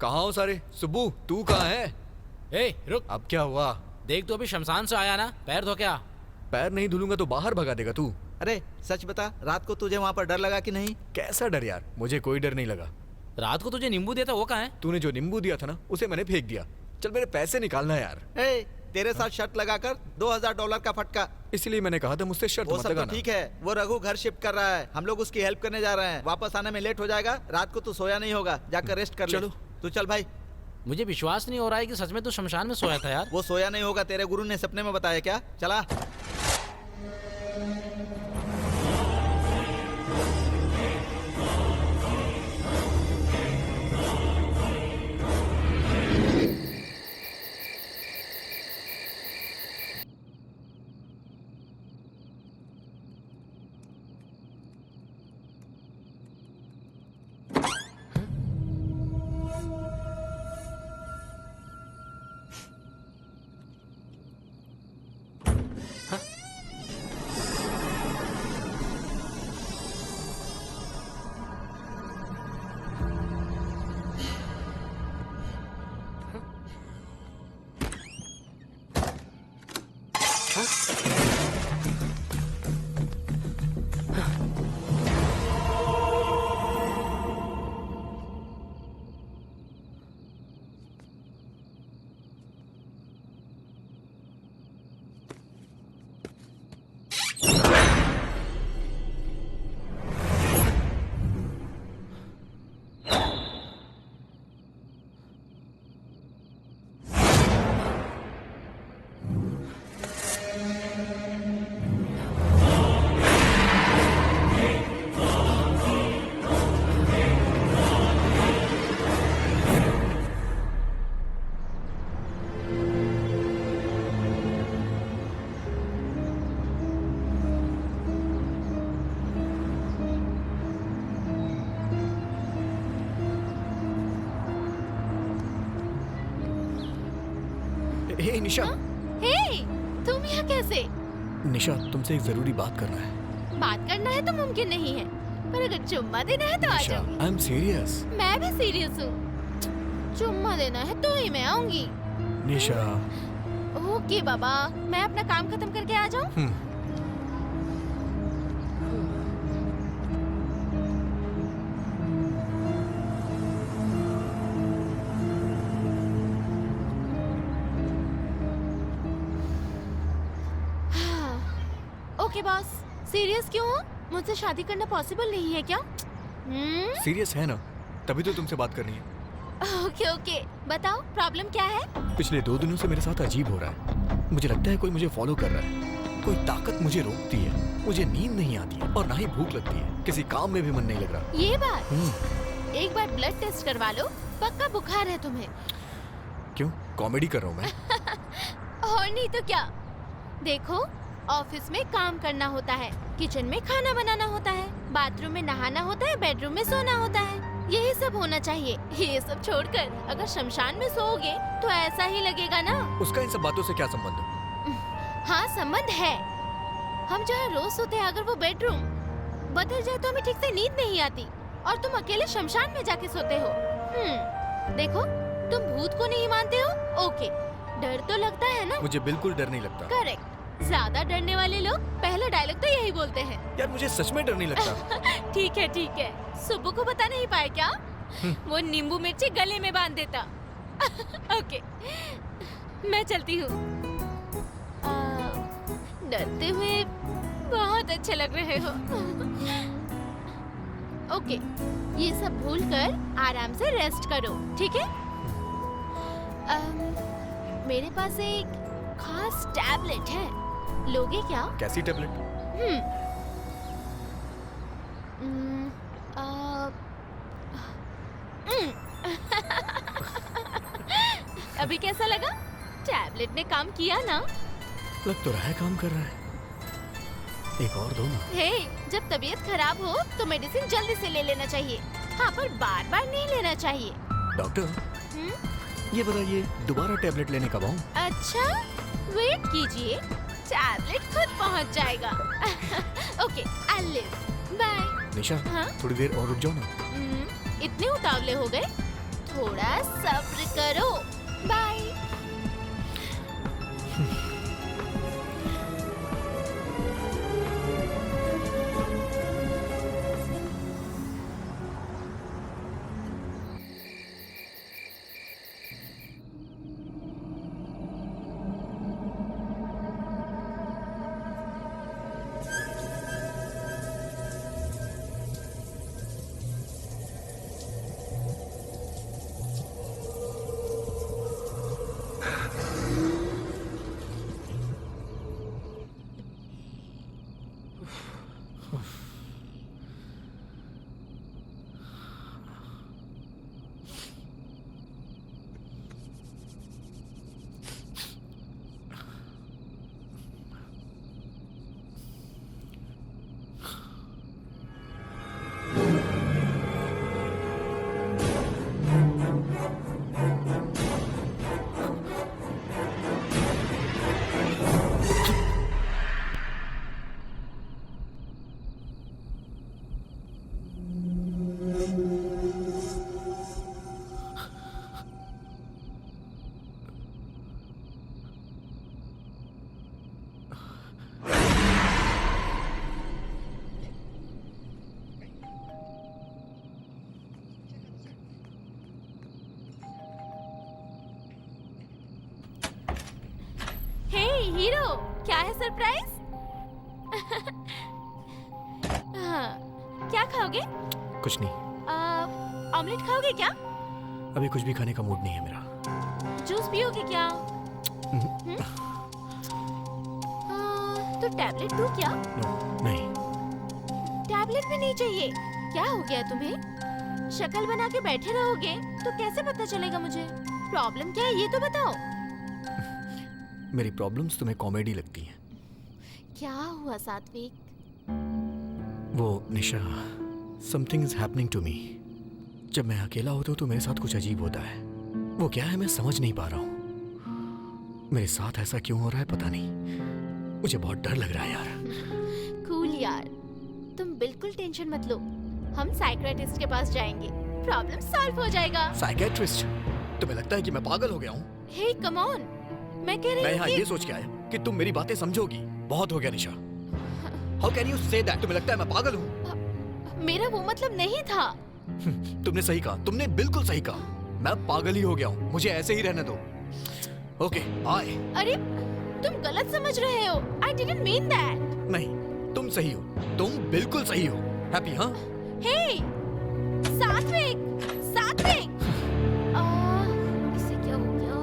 कहाँ हो सारे? सुब्बू तू कहाँ है? ए रुक, अब क्या हुआ? देख तो अभी शमशान से आया ना, पैर धो क्या? पैर नहीं धुलूंगा तो बाहर भगा देगा तू। अरे सच बता, रात को तुझे वहाँ पर डर लगा कि नहीं? कैसा डर यार, मुझे कोई डर नहीं लगा। रात को तुझे नींबू दिया था, वो कहाँ है? तूने जो नींबू दिया था ना, उसे मैंने फेंक दिया। चल मेरे पैसे निकालना यार। तेरे साथ शर्त लगाकर $2000 का फटका। इसलिए मैंने कहा था मुझसे शर्त वो मत सब तो लगाना। ठीक है, वो रघु घर शिफ्ट कर रहा है, हम लोग उसकी हेल्प करने जा रहे हैं। वापस आने में लेट हो जाएगा, रात को तू सोया नहीं होगा, जाकर रेस्ट कर ले। चलो। तू चल भाई। मुझे विश्वास नहीं हो रहा है कि सच में तू शमशान में सोया था यार। वो सोया नहीं होगा, तेरे गुरु ने सपने में बताया क्या? चला। हे निशा। हे, तुम यहाँ कैसे? निशा तुमसे एक जरूरी बात करना है। बात करना है तो मुमकिन नहीं है, पर अगर चुम्मा देना है तो आ निशा, जाऊंगी। I am serious. मैं भी सीरियस हूँ। चुम्मा देना है तो ही मैं आऊंगी। निशा। ओके बाबा, मैं अपना काम खत्म करके आ जाऊँ? ओके बॉस, सीरियस क्यों हो? मुझसे शादी करना पॉसिबल नहीं है क्या? सीरियस है ना, तभी तो तुमसे बात करनी है। ओके ओके, बताओ प्रॉब्लम क्या है? पिछले 2 दिनों से मेरे साथ अजीब हो रहा है। मुझे लगता है कोई मुझे फॉलो कर रहा है। कोई ताकत मुझे रोकती है। मुझे नींद नहीं आती है और ना ही भूख लगती है। किसी काम में भी मन नहीं लग रहा। ये बात, एक बार ब्लड टेस्ट करवा लो, पक्का बुखार है तुम्हें। क्यों, कॉमेडी कर रहा हूँ मैं? और नहीं तो क्या। देखो, ऑफिस में काम करना होता है, किचन में खाना बनाना होता है, बाथरूम में नहाना होता है, बेडरूम में सोना होता है। यही सब होना चाहिए। ये सब छोड़कर अगर शमशान में सोओगे तो ऐसा ही लगेगा ना। उसका इन सब बातों से क्या संबंध है? हाँ संबंध है। हम जहाँ रोज सोते हैं, अगर वो बेडरूम बदल जाए तो हमें ठीक से नींद नहीं आती, और तुम अकेले शमशान में जाके सोते हो। देखो, तुम भूत को नहीं मानते हो, ओके, डर तो लगता है ना? मुझे बिल्कुल डर नहीं लगता। करेक्ट। ज्यादा डरने वाले लोग पहला डायलॉग तो यही बोलते हैं। यार मुझे सच में डर नहीं लगता। ठीक है। सुब्बू को बता नहीं पाए क्या? वो नींबू मिर्ची गले में बांध देता। ओके, मैं चलती हूँ। डरते हुए बहुत अच्छे लग रहे हो। ओके, ये सब भूलकर आराम से रेस्ट करो, ठीक है? मेरे पास एक खास टैबलेट है, लोगे क्या? कैसी टैबलेट? अभी कैसा लगा? टैबलेट ने काम किया ना? लग तो रहा है काम कर रहा है। एक और दो ना। हे, जब तबीयत खराब हो तो मेडिसिन जल्दी से ले लेना चाहिए। हाँ, पर बार बार नहीं लेना चाहिए। डॉक्टर, ये बताइए दोबारा टैबलेट लेने कब आऊं? अच्छा, वेट कीजिए, टैबलेट खुद पहुंच जाएगा। Okay, I live. बाय। निशा, हाँ? थोड़ी देर और रुक जाओ ना। इतने उतावले हो गए? थोड़ा सब्र करो। बाय। हीरो, क्या है सरप्राइज? हाँ, क्या खाओगे? कुछ नहीं। ऑमलेट खाओगे क्या? अभी कुछ भी खाने का मूड नहीं है मेरा। जूस पियोगे क्या? तो टैबलेट दूं क्या? नहीं। टैबलेट भी नहीं चाहिए? क्या हो गया तुम्हें? शक्ल बना के बैठे रहोगे तो कैसे पता चलेगा मुझे? प्रॉब्लम क्या है ये तो बताओ। मेरी प्रॉब्लम्स तुम्हें कॉमेडी लगती हैं। क्या हुआ सात्विक? वो Nisha, something is happening to me. जब मैं अकेला होता हूँ तो मेरे साथ कुछ अजीब होता है। वो क्या है मैं समझ नहीं पा रहा हूँ। मेरे साथ ऐसा क्यों हो रहा है पता नहीं। मुझे बहुत डर लग रहा है यार। कूल यार, तुम बिल्कुल टेंशन मत लो। हम साइकियाट्रिस्ट के पास जाएंगे, प्रॉब्लम सॉल्व हो जाएगा। साइकियाट्रिस्ट? तुम्हें लगता है कि मैं पागल हो गया हूँ? हे कम ऑन, मैं कह रही हूँ मैं यहाँ कि... ये सोच के आया कि तुम मेरी बातें समझोगी। बहुत हो गया Nisha. How can you say that? तुम्हें लगता है मैं पागल हूँ? मेरा वो मतलब नहीं था। तुमने सही कहा, तुमने बिल्कुल सही कहा। मैं पागल ही हो गया हूँ। मुझे ऐसे ही रहने दो। Okay bye. अरे तुम गलत समझ रहे हो। I didn't mean that. नहीं, तुम सही हो। तुम बिल्कुल सही हो। हैप्पी? हाँ। Hey, सात्विक, सात्विक। इसे क्या हो गया?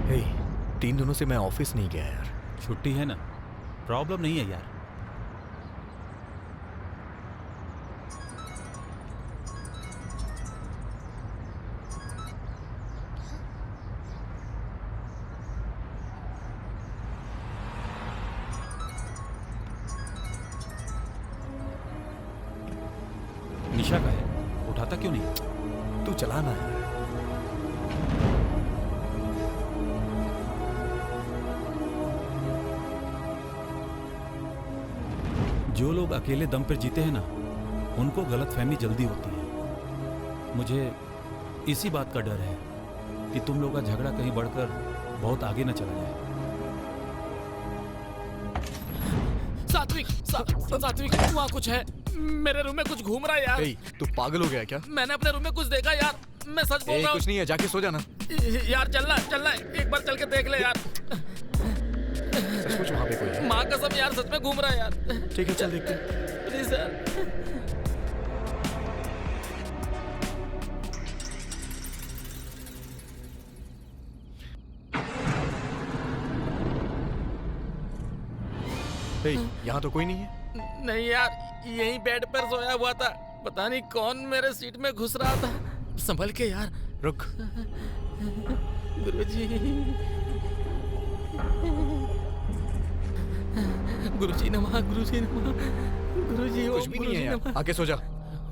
हे, 3 दिनों से मैं ऑफिस नहीं गया यार। छुट्टी है ना, प्रॉब्लम नहीं है यार। निशा का है, उठाता क्यों नहीं? तू चला ना यार। जो लोग अकेले दम पर जीते हैं ना, उनको गलतफहमी जल्दी होती है। मुझे इसी बात का डर है कि तुम लोग का झगड़ा कहीं बढ़कर बहुत आगे न चला जाए। सात्विक, सात्विक, वहाँ कुछ है। मेरे रूम में कुछ घूम रहा है यार। तू पागल हो गया क्या? मैंने अपने रूम में कुछ देखा यार। मैं सच बोल रहा हूँ। कुछ नहीं है, जाके सो जाना। यार चलना, चलना, एक बार चल के देख ले यार। सचमुच वहाँ पे कोई है? माँ कसम यार, सच में घूम रहा है यार। ठीक है, चल देखते हैं। प्लीज यार। यहाँ तो कोई नहीं है। नहीं यार, यहीं बेड पर सोया हुआ था। पता नहीं कौन मेरे सीट में घुस रहा था। संभल के यार। रुक। गुरुजी, गुरुजी नमः, गुरुजी नमः, गुरुजी कुछ भी नहीं है यार। आके सो जा।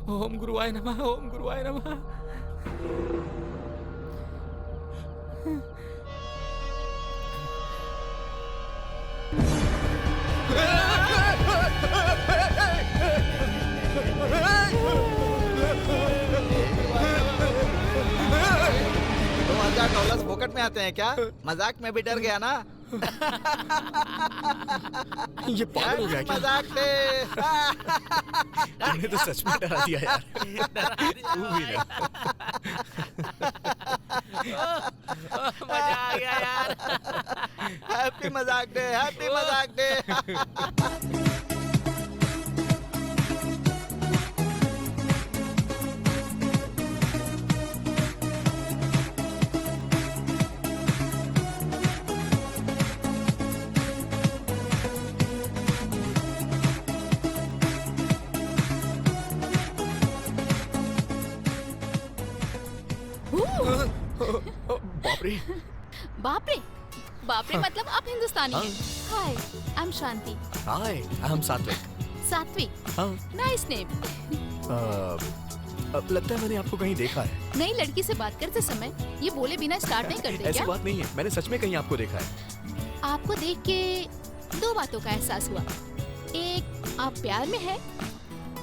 ओम गुरुवाय नमः, ओम गुरुवाय नमः। $2000 फोकट में आते हैं क्या? मजाक में भी डर गया ना? ये पागल हो गया क्या? मजाक थे। तूने तो सच में डरा दिया यार। तू भी ना। मजा आ गया यार। हैप्पी मजाक डे, हैप्पी मजाक डे। बाप रे। बाप रे, बाप रे मतलब आप हिंदुस्तानी हैं। हाय, I am Shanti. Hi, I am सात्विक। सात्विक, हाँ। Nice name. अब लगता है मैंने आपको कहीं देखा है। नई लड़की से बात करते समय ये बोले बिना स्टार्ट नहीं करते ऐसी क्या? बात नहीं है, मैंने सच में कहीं आपको देखा है। आपको देख के दो बातों का एहसास हुआ। एक, आप प्यार में हैं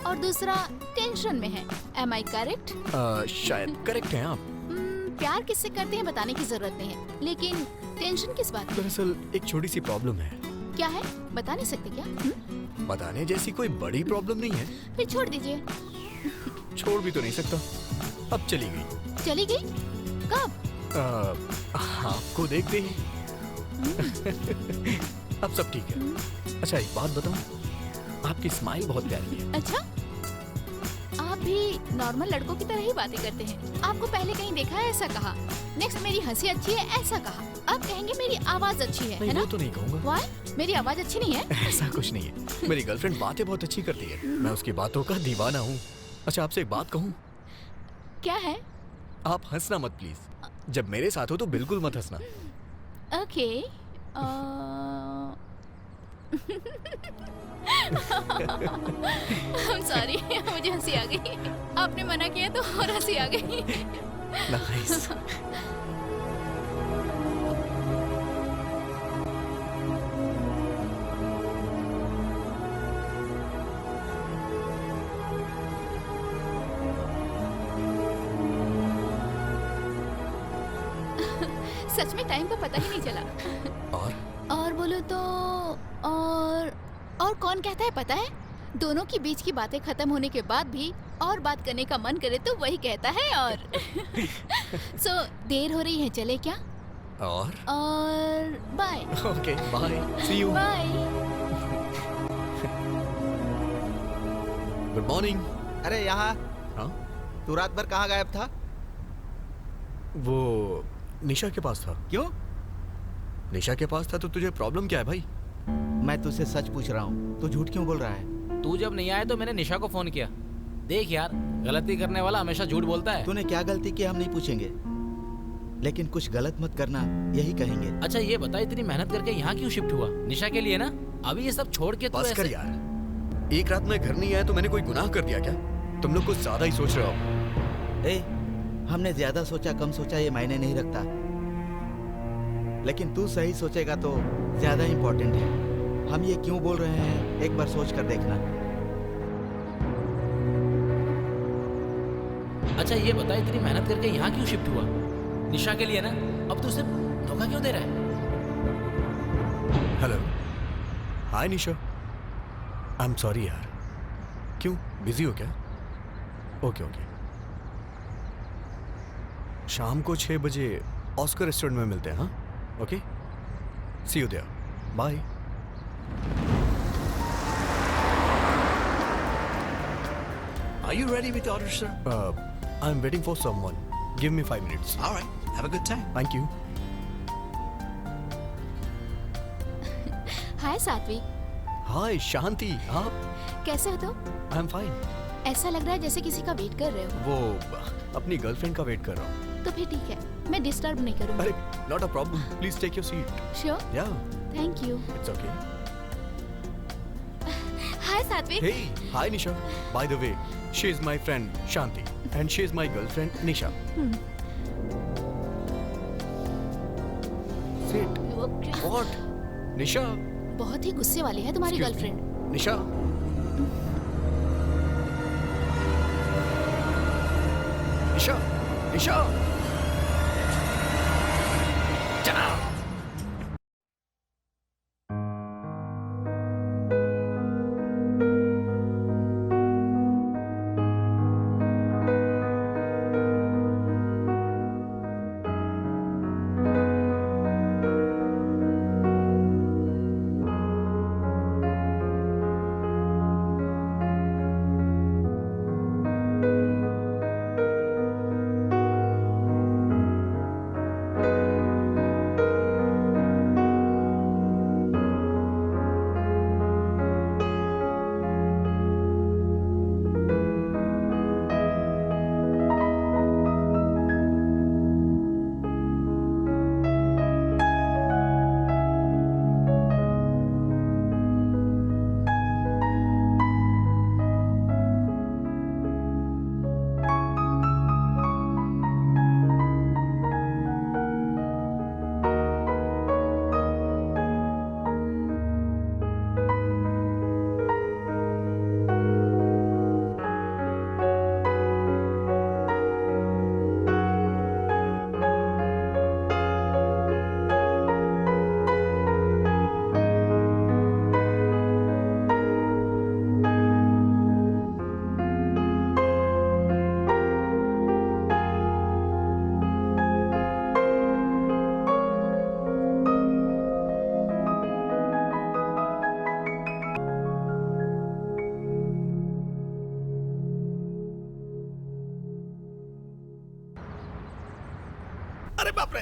और दूसरा टेंशन में हैं। Am I correct? शायद करेक्ट हैं आप। प्यार किससे करते हैं बताने की जरूरत नहीं है, लेकिन टेंशन किस बात की? दरअसल एक छोटी सी प्रॉब्लम है। क्या है, बता नहीं सकते क्या? बताने जैसी कोई बड़ी प्रॉब्लम नहीं है। फिर छोड़ दीजिए। छोड़ भी तो नहीं सकता। अब चली गई। चली गई? कब? आपको देखते ही। अब सब ठीक है। अच्छा एक बात बताऊं, आपकी स्माइल बहुत प्यारी है। अच्छा, आप भी नॉर्मल लड़कों की तरह ही बातें करते हैं। आपको पहले कहीं देखा है ऐसा कहा। नेक्स्ट मेरी हंसी अच्छी है ऐसा कहा। अब कहेंगे मेरी आवाज अच्छी है ना? वो तो नहीं कहूँगा। Why? मेरी आवाज अच्छी नहीं है? ऐसा कुछ नहीं है। मेरी गर्लफ्रेंड बातें बहुत अच्छी करती है। मैं उसकी बातों का दीवाना हूँ। अच्छा आपसे एक बात कहूँ? क्या है? आप हंसना मत प्लीज। जब मेरे साथ हो तो बिल्कुल मत हंसना। ओके। I'm sorry, मुझे हंसी आ गई। आपने मना किया तो और हंसी आ गई। नाइस। सच में टाइम का पता ही नहीं चला। और बोलो तो और कौन कहता है पता है? दोनों के बीच की बातें खत्म होने के बाद भी और बात करने का मन करे तो वही कहता है। और सो देर हो रही है, चले क्या? और bye. Okay bye, see you. Bye. Good morning. अरे यहाँ। हाँ? तू रात भर कहाँ गायब था? वो निशा के पास था। क्यों? निशा के पास था तो तुझे प्रॉब्लम क्या है भाई? मैं तुझसे सच पूछ रहा हूँ, तू झूठ क्यों बोल रहा है? तू जब नहीं आया तो मैंने निशा को फोन किया। देख यार, गलती करने वाला हमेशा झूठ बोलता है। तूने क्या गलती की हम नहीं पूछेंगे, लेकिन कुछ गलत मत करना यही कहेंगे। अच्छा ये बता, इतनी मेहनत करके यहाँ क्यों शिफ्ट हुआ? निशा के लिए ना? अभी ये सब छोड़ के बस कर यार। एक रात में घर नहीं आया तो मैंने कोई गुनाह कर दिया क्या? तुम लोग कुछ ज्यादा ही सोच रहे हो। हमने ज्यादा सोचा कम सोचा ये मायने नहीं रखता, लेकिन तू सही सोचेगा तो ज्यादा इम्पोर्टेंट है। हम ये क्यों बोल रहे हैं एक बार सोच कर देखना। अच्छा ये बता, इतनी मेहनत करके यहाँ क्यों शिफ्ट हुआ? निशा के लिए ना? अब तू उसे धोखा क्यों दे रहा है? Hello, hi Nisha. I am sorry यार। क्यों, बिजी हो क्या? ओके ओके, शाम को 6 बजे ऑस्कर रेस्टोरेंट में मिलते हैं। हाँ okay, see you there, bye. Are you ready with the order, sir? I'm waiting for someone. Give me 5 minutes. All right. Have a good time. Thank you. हाय सात्विक। हाय शांति, आप? कैसे हो? तो I'm fine. ऐसा लग रहा है जैसे किसी का वेट कर रहे हो। वो अपनी गर्लफ्रेंड का वेट कर रहा हूँ। तो फिर ठीक है, मैं डिस्टर्ब नहीं करूँगी। अरे not a problem. Please take your seat. Sure? Yeah. Thank you. It's okay. हाय सात्विक। Hey, hi Nisha. By the way, she is my friend Shanti and she is my girlfriend Nisha. Sit. What? निशा। बहुत ही गुस्से वाली है तुम्हारी Excuse me. Girlfriend. निशा। निशा। निशा। अरे बाप रे।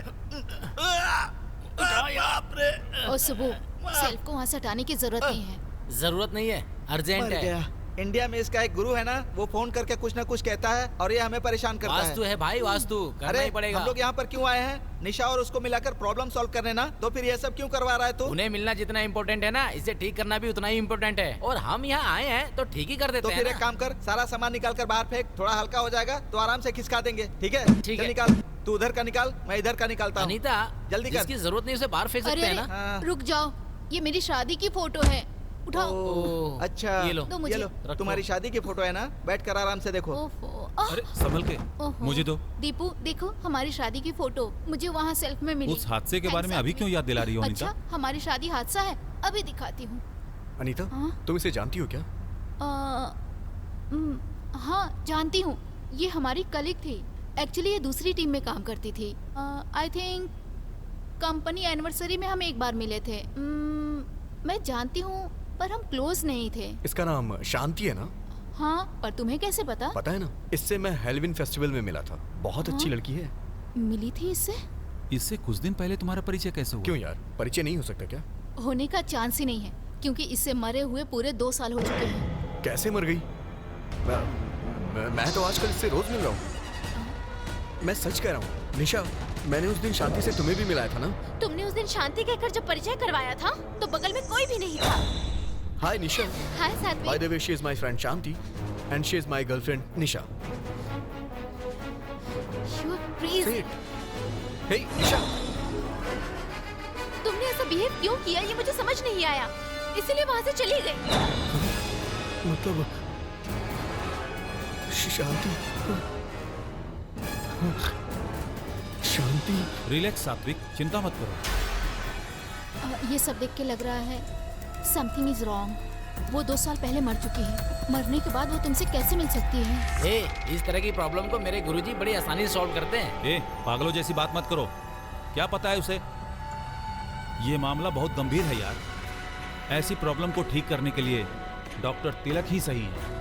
बाप रे। और सुबह सेल्फ को वहाँ से हटाने की जरूरत नहीं है। जरूरत नहीं है, अर्जेंट मर है। गया। इंडिया में इसका एक गुरु है ना, वो फोन करके कुछ ना कुछ कहता है और ये हमें परेशान करता वास्तु है भाई, वास्तु करना अरे ही पड़ेगा। हम लोग यहाँ पर क्यों आए हैं? निशा और उसको मिलाकर प्रॉब्लम सॉल्व करने ना, तो फिर ये सब क्यों करवा रहा है तू? उन्हें मिलना जितना इम्पोर्टेंट है ना, इसे ठीक करना भी उतना ही इम्पोर्टेंट है। और हम यहाँ आए हैं तो ठीक ही कर देते तो हैं फिर ना। एक काम कर, सारा सामान निकाल कर बाहर फेंक, थोड़ा हल्का हो जाएगा तो आराम से खिसका देंगे। ठीक है? ठीक चल है। निकाल, तू उधर का निकाल, मैं इधर का निकालता हूँ। अनीता, जल्दी कर। जिसकी जरूरत नहीं उसे बाहर फेंक सकते अरे हैं ना। रुक जाओ, ये मेरी शादी की फोटो है, उठाओ। ओह, अच्छा ये लो। दो मुझे। ये लो, रखो। तुम्हारी शादी की फोटो है ना, बैठ कर आराम से देखो। ओफो, अरे संभल के, ओहो। मुझे दो। दीपू देखो, हमारी शादी की फोटो मुझे वहाँ सेल्फ में मिली। उस हादसे के बारे में Thanks, अभी क्यों याद दिला रही हो अनीता? अच्छा, हमारी शादी हादसा है, अभी दिखाती हूँ। अनीता, हाँ? तुम इसे जानती हो क्या? हाँ जानती हूँ, ये हमारी कलीग थी। एक्चुअली ये दूसरी टीम में काम करती थी। आई थिंक कंपनी एनिवर्सरी में हम एक बार मिले थे। मैं जानती हूँ पर हम क्लोज नहीं थे। इसका नाम शांति है ना? हाँ, पर तुम्हें कैसे पता? पता है ना, इससे मैं हेलोवीन फेस्टिवल में मिला था। बहुत अच्छी हाँ? लड़की है। मिली थी इससे? इससे कुछ दिन पहले तुम्हारा परिचय कैसे हुआ? क्यों यार, परिचय नहीं हो सकता क्या? होने का चांस ही नहीं है, क्योंकि इससे मरे हुए पूरे 2 साल हो चुके हैं। कैसे मर गई? मैं तो आजकल इससे रोज मिल रहा हूँ। मैं सच कह रहा हूँ निशा, मैंने उस दिन शांति से तुम्हें भी मिलाया था ना? तुमने उस दिन शांति कहकर जब परिचय करवाया था तो बगल में कोई भी नहीं था। हाय निशा। हाय सात्विक। By the way, she is my friend Shanti and she is my girlfriend Nisha. You are crazy. Say it. Hey निशा। तुमने ऐसा बिहेव क्यों किया ये मुझे समझ नहीं आया, इसीलिए वहाँ से चली गई। मतलब शांति। शांति। रिलैक्स सात्विक, चिंता मत करो। ये सब देख के लग रहा है समथिंग इज रॉन्ग। वो 2 साल पहले मर चुकी है, मरने के बाद वो तुमसे कैसे मिल सकती है? इस तरह की प्रॉब्लम को मेरे गुरुजी बड़ी आसानी से सॉल्व करते हैं। पागलों जैसी बात मत करो। क्या पता है उसे? ये मामला बहुत गंभीर है यार। ऐसी प्रॉब्लम को ठीक करने के लिए डॉक्टर तिलक ही सही है।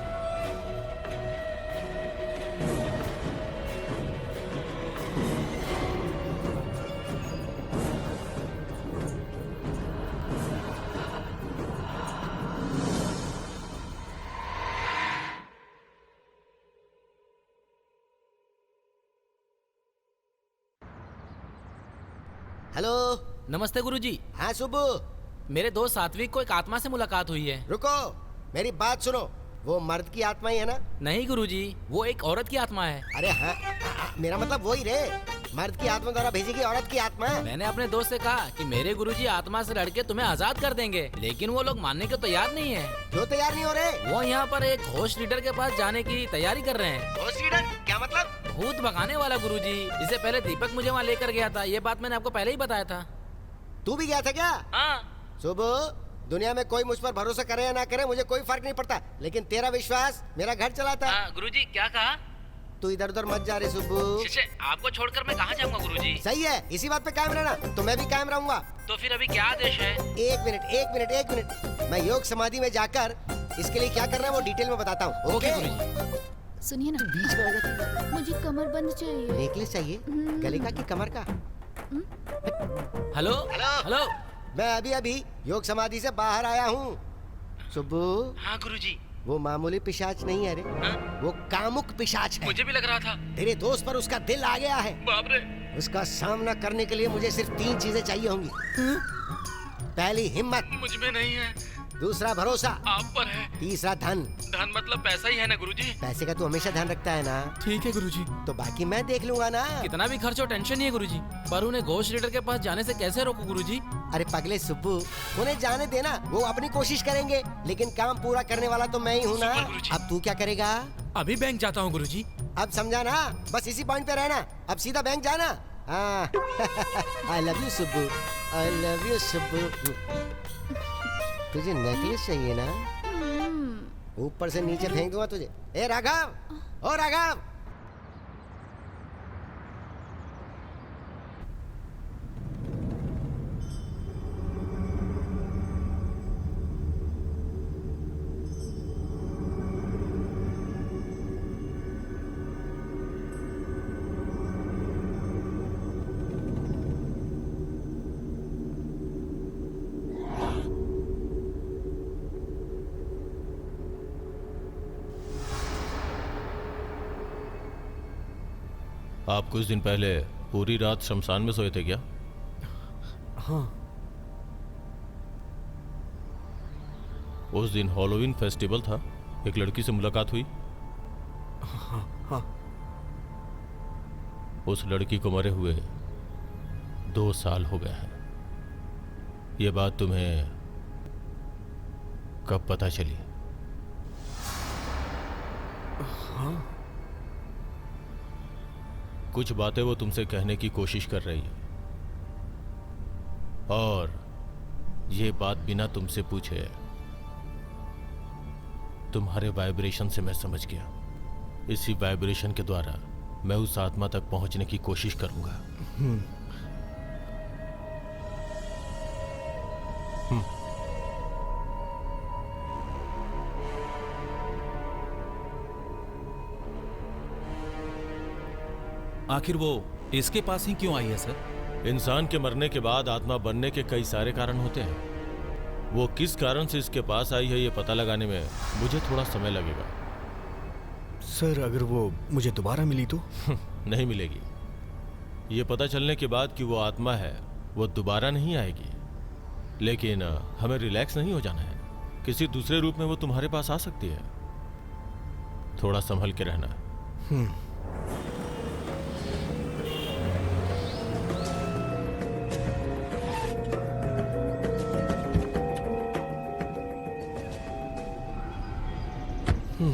हेलो। नमस्ते गुरुजी। हाँ सुबह। मेरे दोस्त सात्विक को एक आत्मा से मुलाकात हुई है। रुको, मेरी बात सुनो। वो मर्द की आत्मा ही है ना? नहीं गुरुजी, वो एक औरत की आत्मा है। अरे हाँ, मेरा मतलब वही रे, मर्द की आत्मा द्वारा भेजी गई औरत की आत्मा। मैंने अपने दोस्त से कहा कि मेरे गुरुजी आत्मा से लड़के तुम्हें आजाद कर देंगे, लेकिन वो लोग मानने को तैयार नहीं है। क्यों तैयार नहीं हो रहे? वो यहाँ पर एक होस्ट लीडर के पास जाने की तैयारी कर रहे हैं। होस्ट लीडर क्या मतलब? भूत भगाने वाला गुरुजी। इससे पहले दीपक मुझे वहाँ लेकर गया था, ये बात मैंने आपको पहले ही बताया था। तू भी गया था क्या? हाँ। सुबह, दुनिया में कोई मुझ पर भरोसा करे या ना करे मुझे कोई फर्क नहीं पड़ता, लेकिन तेरा विश्वास मेरा घर चलाता है। गुरुजी क्या कहा? तू इधर उधर मत जा रे सुब्बू। आपको छोड़कर मैं कहाँ जाऊँगा गुरुजी? सही है, इसी बात पे कायम रहना, तो मैं भी कायम रहूंगा। तो फिर अभी क्या आदेश है? एक मिनट, मैं योग समाधि में जाकर इसके लिए क्या करना है वो डिटेल में बताता हूँ। ओके गुरुजी। सुनिए ना, बीच में आ जाती। मुझे कमर बंद चाहिए। नेकलेस चाहिए? गले का कि कमर का? हेलो हेलो, मैं अभी योग समाधि से बाहर आया हूँ। सुब्बू। हाँ गुरुजी। वो मामूली पिशाच नहीं है रे, वो कामुक पिशाच है। मुझे भी लग रहा था। तेरे दोस्त पर उसका दिल आ गया है। बाप रे। उसका सामना करने के लिए मुझे सिर्फ 3 चीजें चाहिए होंगी। पहली हिम्मत, मुझ में नहीं है। दूसरा भरोसा, आप पर है। तीसरा धन। धन मतलब पैसा ही है ना गुरुजी? पैसे का तू हमेशा ध्यान रखता है ना? ठीक है गुरुजी। तो बाकी मैं देख लूंगा ना। कितना भी खर्च हो टेंशन नहीं है गुरुजी, पर उन्हें घोष लीडर के पास जाने से कैसे रोकूं गुरुजी? अरे पगले सुब्बू, उन्हें जाने देना, वो अपनी कोशिश करेंगे, लेकिन काम पूरा करने वाला तो मैं ही हूँ ना। अब तू क्या करेगा? अभी बैंक जाता हूँ गुरुजी। अब समझा ना, बस इसी पॉइंट पे रहना, अब सीधा बैंक जाना। I love you Subbu, I love you Subbu. तुझे नेकलेस चाहिए ना? ऊपर से नीचे फेंक दूंगा तुझे। ए राघव, ओ राघव। आप कुछ दिन पहले पूरी रात शमशान में सोए थे क्या? हाँ। उस दिन हॉलोवीन फेस्टिवल था, एक लड़की से मुलाकात हुई। हाँ। उस लड़की को मरे हुए 2 साल हो गए हैं। ये बात तुम्हें कब पता चली? हाँ। कुछ बातें वो तुमसे कहने की कोशिश कर रही है, और ये बात बिना तुमसे पूछे तुम्हारे वाइब्रेशन से मैं समझ गया। इसी वाइब्रेशन के द्वारा मैं उस आत्मा तक पहुंचने की कोशिश करूंगा। आखिर वो इसके पास ही क्यों आई है सर? इंसान के मरने के बाद आत्मा बनने के कई सारे कारण होते हैं। वो किस कारण से इसके पास आई है ये पता लगाने में मुझे थोड़ा समय लगेगा। सर अगर वो मुझे दोबारा मिली तो? नहीं मिलेगी। ये पता चलने के बाद कि वो आत्मा है, वो दोबारा नहीं आएगी। लेकिन हमें रिलैक्स नहीं हो जाना है। किसी दूसरे रूप में वो तुम्हारे पास आ सकती है। थोड़ा संभल के रहना।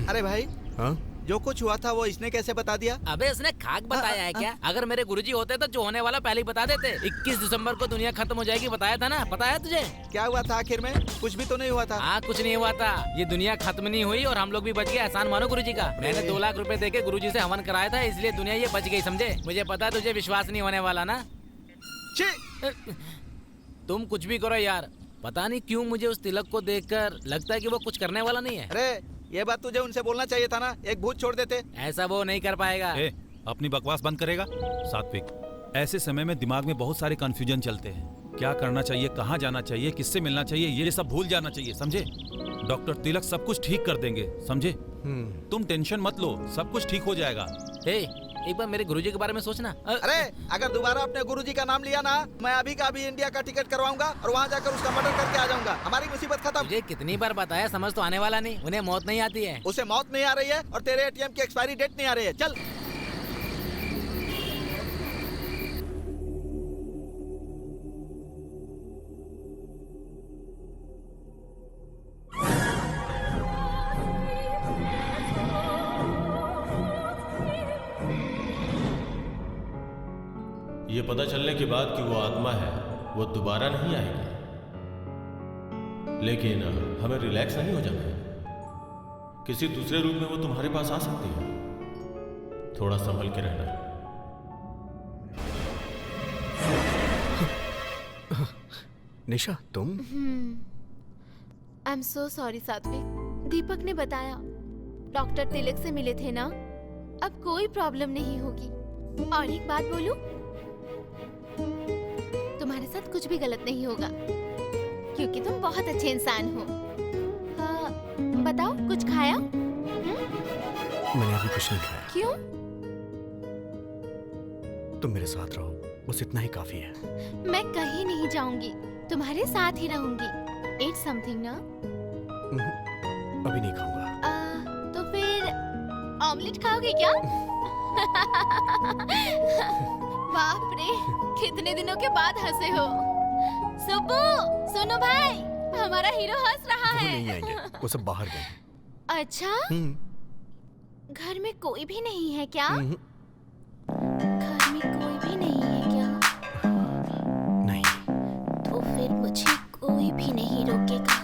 अरे भाई, हाँ? जो कुछ हुआ था वो इसने कैसे बता दिया? अबे इसने खाक बताया है क्या? अगर मेरे गुरुजी होते तो जो होने वाला पहले ही बता देते। 21 दिसंबर को दुनिया खत्म हो जाएगी, बताया था ना? पता है तुझे? क्या हुआ था आखिर में? कुछ भी तो नहीं हुआ था। हाँ, कुछ नहीं हुआ था। ये दुनिया खत्म नहीं हुई और हम लोग भी बच गए। एहसान मानो गुरुजी का। मैंने 2 लाख रुपए देके गुरुजी से हवन कराया था, इसलिए दुनिया ये बच गई, समझे? मुझे पता है तुझे विश्वास नहीं होने वाला ना। तुम कुछ भी करो यार, पता नहीं क्यों मुझे उस तिलक को देखकर लगता है कि वो कुछ करने वाला नहीं है। अरे ये बात तुझे उनसे बोलना चाहिए था ना, एक भूत छोड़ देते। ऐसा वो नहीं कर पाएगा। अपनी बकवास बंद करेगा? सात्विक, ऐसे समय में दिमाग में बहुत सारे कंफ्यूजन चलते हैं। क्या करना चाहिए, कहाँ जाना चाहिए, किससे मिलना चाहिए, ये सब भूल जाना चाहिए, समझे? डॉक्टर तिलक सब कुछ ठीक कर देंगे, समझे? तुम टेंशन मत लो, सब कुछ ठीक हो जाएगा। एक बार मेरे गुरुजी के बारे में सोचना। अरे अगर दोबारा अपने गुरुजी का नाम लिया ना, मैं अभी का अभी इंडिया का टिकट करवाऊंगा और वहाँ जाकर उसका मर्डर करके आ जाऊंगा। हमारी मुसीबत खत्म। मुझे कितनी बार बताया, समझ तो आने वाला नहीं, उन्हें मौत नहीं आती है। उसे मौत नहीं आ रही है और तेरे एटीएम की एक्सपायरी डेट नहीं आ रही है। चल। ये पता चलने के बाद कि वो आत्मा है, वो दोबारा नहीं आएगी, लेकिन हमें रिलैक्स नहीं हो जाना है। किसी दूसरे रूप में वो तुम्हारे पास आ सकती है, थोड़ा संभल के रहना। निशा तुम? आई एम सो सॉरी सात्विक। दीपक ने बताया डॉक्टर तिलक से मिले थे ना, अब कोई प्रॉब्लम नहीं होगी। और एक बात बोलूं, तुम्हारे साथ कुछ भी गलत नहीं होगा क्योंकि तुम बहुत अच्छे इंसान हो। हाँ, बताओ कुछ खाया? मैंने अभी कुछ नहीं खाया। क्यों? तुम मेरे साथ रहो, बस इतना ही काफी है। मैं कहीं नहीं जाऊंगी, तुम्हारे साथ ही रहूंगी। Eat something ना? अभी नहीं खाऊंगा। तो फिर ऑमलेट खाओगे क्या? बाप रे, कितने दिनों के बाद हंसे हो। सुब्बू, सुनो भाई, हमारा हीरो हंस रहा है। वो नहीं आएंगे, वो सब बाहर गए। अच्छा? घर में कोई भी नहीं है क्या? घर में कोई भी नहीं है क्या? नहीं। तो फिर मुझे कोई भी नहीं रोकेगा।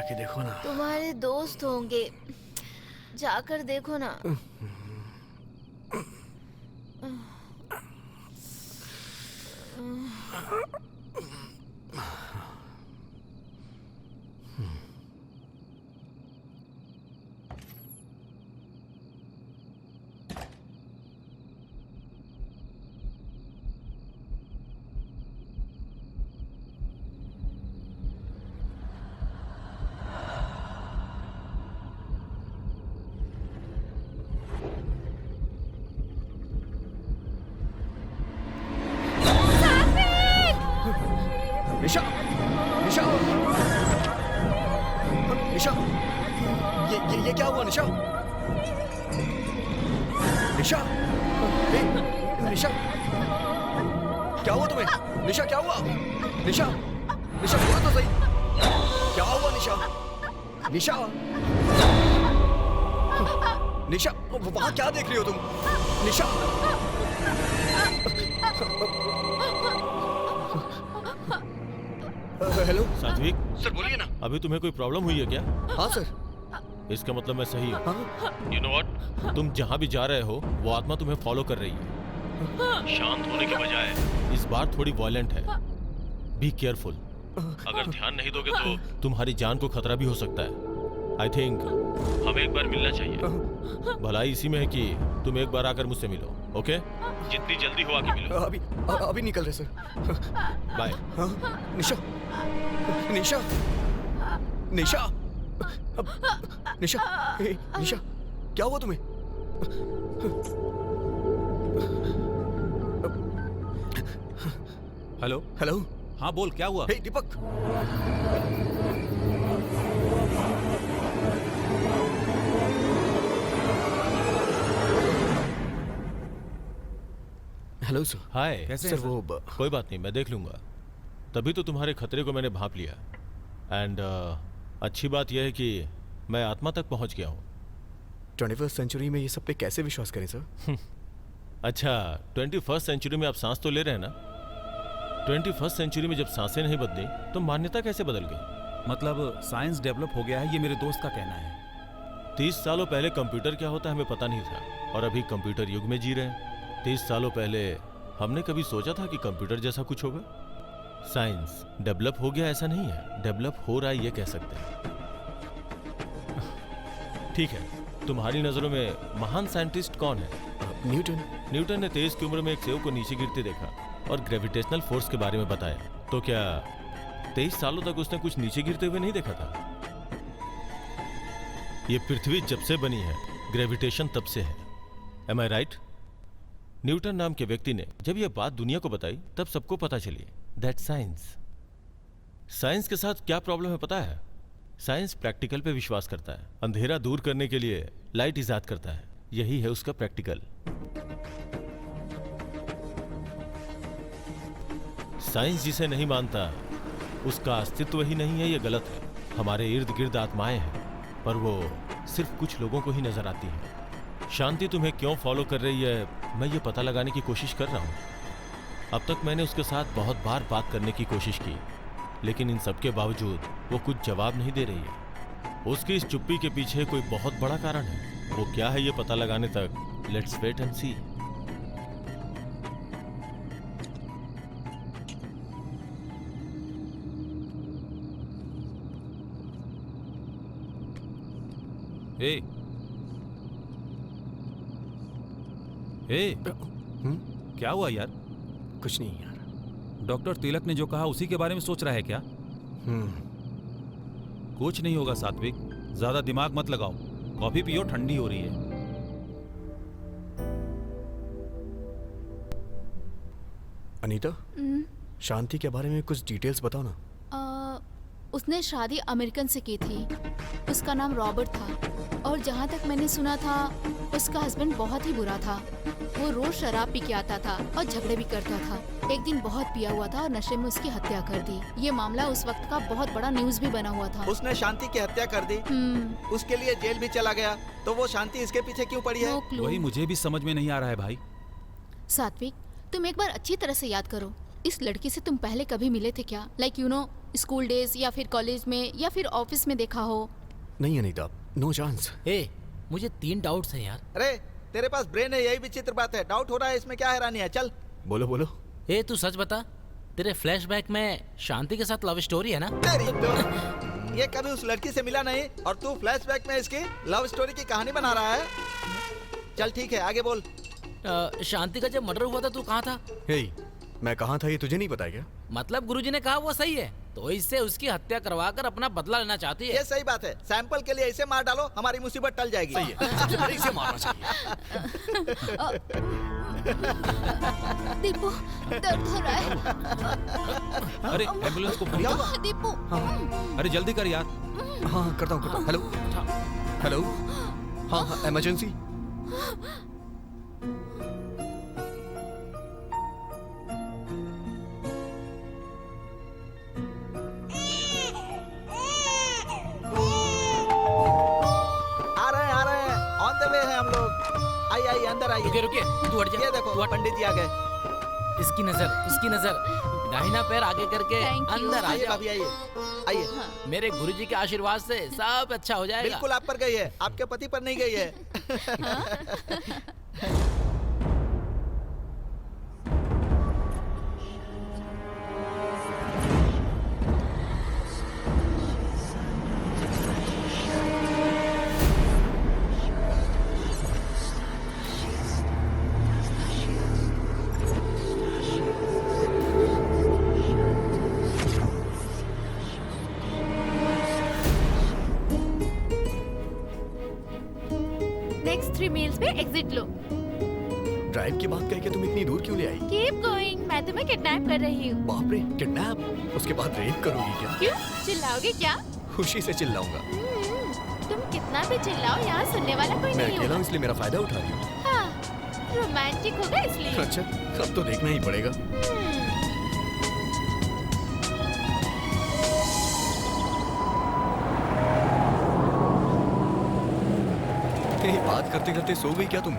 देखो ना। तुम्हारे दोस्त होंगे, जाकर देखो ना। निशा, निशा, निशा, ये क्या हुआ निशा? निशा, निशा, क्या हुआ तुम्हें? निशा क्या हुआ? निशा, निशा बोलो तो सही, क्या हुआ निशा? निशा, निशा वहां क्या देख रही हो तुम? निशा, हेलो सात्विक, सर बोलिए ना। अभी तुम्हें कोई प्रॉब्लम हुई है क्या? हाँ सर। इसका मतलब मैं सही हूँ। You know what? तुम जहाँ भी जा रहे हो वो आत्मा तुम्हें फॉलो कर रही है। शांत होने के बजाय इस बार थोड़ी वॉयलेंट है। Be careful. अगर ध्यान नहीं दोगे तो तुम्हारी जान को खतरा भी हो सकता है। आई थिंक हमें एक बार मिलना चाहिए। भलाई इसी में है कि तुम एक बार आकर मुझसे मिलो, ओके? जितनी जल्दी हो आके मिलो। अभी निकल रहे सर। बाय। निशा, निशा, निशा, निशा, निशा, क्या हुआ तुम्हें? हेलो हेलो, हाँ बोल, क्या हुआ? हे दीपक, हेलो सर। हाय। कैसे सर हैं वो कोई बात नहीं, मैं देख लूंगा। तभी तो तुम्हारे खतरे को मैंने भांप लिया। एंड अच्छी बात यह है कि मैं आत्मा तक पहुंच गया हूँ। 21st सेंचुरी में ये सब पे कैसे विश्वास करें सर? अच्छा, 21st सेंचुरी में आप सांस तो ले रहे हैं ना? 21st सेंचुरी में जब सांसें नहीं बदली तो मान्यता कैसे बदल गई? मतलब साइंस डेवलप हो गया है, ये मेरे दोस्त का कहना है। 30 सालों पहले कंप्यूटर क्या होता है हमें पता नहीं था, और अभी कंप्यूटर युग में जी रहे हैं। 30 सालों पहले हमने कभी सोचा था कि कंप्यूटर जैसा कुछ होगा? साइंस डेवलप हो गया ऐसा नहीं है, डेवलप हो रहा है ये कह सकते हैं। ठीक है, तुम्हारी नजरों में महान साइंटिस्ट कौन है? न्यूटन। न्यूटन ने 23 की उम्र में एक सेव को नीचे गिरते देखा और ग्रेविटेशनल फोर्स के बारे में बताया। तो क्या 23 सालों तक उसने कुछ नीचे गिरते हुए नहीं देखा था? ये पृथ्वी जब से बनी है, ग्रेविटेशन तब से है। एम आई राइट? न्यूटन नाम के व्यक्ति ने जब यह बात दुनिया को बताई तब सबको पता चली दैट साइंस। साइंस के साथ क्या प्रॉब्लम है पता है? साइंस प्रैक्टिकल पे विश्वास करता है। अंधेरा दूर करने के लिए लाइट इजाद करता है, यही है उसका प्रैक्टिकल। साइंस जिसे नहीं मानता उसका अस्तित्व ही नहीं है, ये गलत है। हमारे इर्द गिर्द आत्माएं हैं, पर वो सिर्फ कुछ लोगों को ही नजर आती हैं। शांति तुम्हें क्यों फॉलो कर रही है, मैं ये पता लगाने की कोशिश कर रहा हूँ। अब तक मैंने उसके साथ बहुत बार बात करने की कोशिश की, लेकिन इन सब के बावजूद वो कुछ जवाब नहीं दे रही है। उसकी इस चुप्पी के पीछे कोई बहुत बड़ा कारण है। वो क्या है ये पता लगाने तक लेट्स वेट एंड सी। ए, क्या हुआ यार? कुछ नहीं यार। डॉक्टर तिलक ने जो कहा उसी के बारे में सोच रहा है क्या? कुछ नहीं होगा सात्विक, ज्यादा दिमाग मत लगाओ। कॉफी पियो, ठंडी हो रही है। अनीता, शांति के बारे में कुछ डिटेल्स बताओ ना। उसने शादी अमेरिकन से की थी। उसका नाम रॉबर्ट था, और जहाँ तक मैंने सुना था उसका हस्बैंड बहुत ही बुरा था। वो रोज शराब पी के आता था और झगड़े भी करता था। एक दिन बहुत पिया हुआ था और नशे में उसकी हत्या कर दी। ये मामला उस वक्त का बहुत बड़ा न्यूज़ भी बना हुआ था। उसने शांति की हत्या कर दी, उसके लिए जेल भी चला गया। तो वो शांति इसके पीछे क्यों पड़ी है? वही मुझे भी समझ में नहीं आ रहा है भाई। सात्विक, तुम एक बार अच्छी तरह से याद करो, इस लड़की से तुम पहले कभी मिले थे क्या? Like you know, school days या फिर कॉलेज में या फिर ऑफिस में देखा हो? नहीं अनीता, नो चांस। मुझे 3 डाउट्स हैं यार। अरे तेरे पास ब्रेन है, यही विचित्र बात है। डाउट हो रहा है, इसमें क्या हैरानी है? चल बोलो बोलो। तू सच बता, तेरे फ्लैशबैक में शांति के साथ लव स्टोरी है ना? तेरी तो ये कभी उस लड़की से मिला नहीं और तू फ्लैशबैक में इसकी लव स्टोरी की कहानी बना रहा है। चल ठीक है, आगे बोल। शांति का जब मर्डर हुआ था तू कहाँ था? मैं कहाँ था ये तुझे नहीं पता क्या? मतलब गुरुजी ने कहा वो सही है, तो इससे उसकी हत्या करवाकर अपना बदला लेना चाहती है। ये सही बात है। सैंपल के लिए इसे मार डालो, हमारी मुसीबत टल जाएगी। सही है, सबसे पहले इसे मारना चाहिए। दीपू, दर्द हो रहा है। अरे एम्बुलेंस को फोन कर। दीपू, अरे जल्दी कर यार। हाँ करता हूँ। हेलो हेलो, हाँ इमरजेंसी। ऑन द वे है हम लोग। आइए आइए अंदर आइए। रुकिए रुकिए, तू हट जा। ये देखो तू हट। पंडित जी आ गए। इसकी नजर, दाहिना पैर आगे करके Thank you. अंदर आ आइए जाओ। भाभी आइए आइए। मेरे गुरुजी के आशीर्वाद से सब अच्छा हो जाएगा। बिल्कुल आप पर गई है, आपके पति पर नहीं गई है। नेक्स्ट 3 मील्स पे एग्जिट लो। ड्राइव की बात कह के तुम इतनी दूर क्यों ले आई? कीप गोइंग, मैं तुम्हें किडनैप कर रही हूँ। बाप रे, किडनैप? उसके बाद रेप करोगी क्या? क्यों, चिल्लाओगे क्या? खुशी से चिल्लाऊंगा। तुम कितना भी चिल्लाओ, यहाँ सुनने वाला कोई मैं नहीं अकेला होगा। हूँ इसलिए मेरा फायदा उठा रही हूँ। हाँ, रोमांटिक होगा इसलिए। अच्छा, अब तो देखना ही पड़ेगा। बात करते करते सो गई क्या तुम?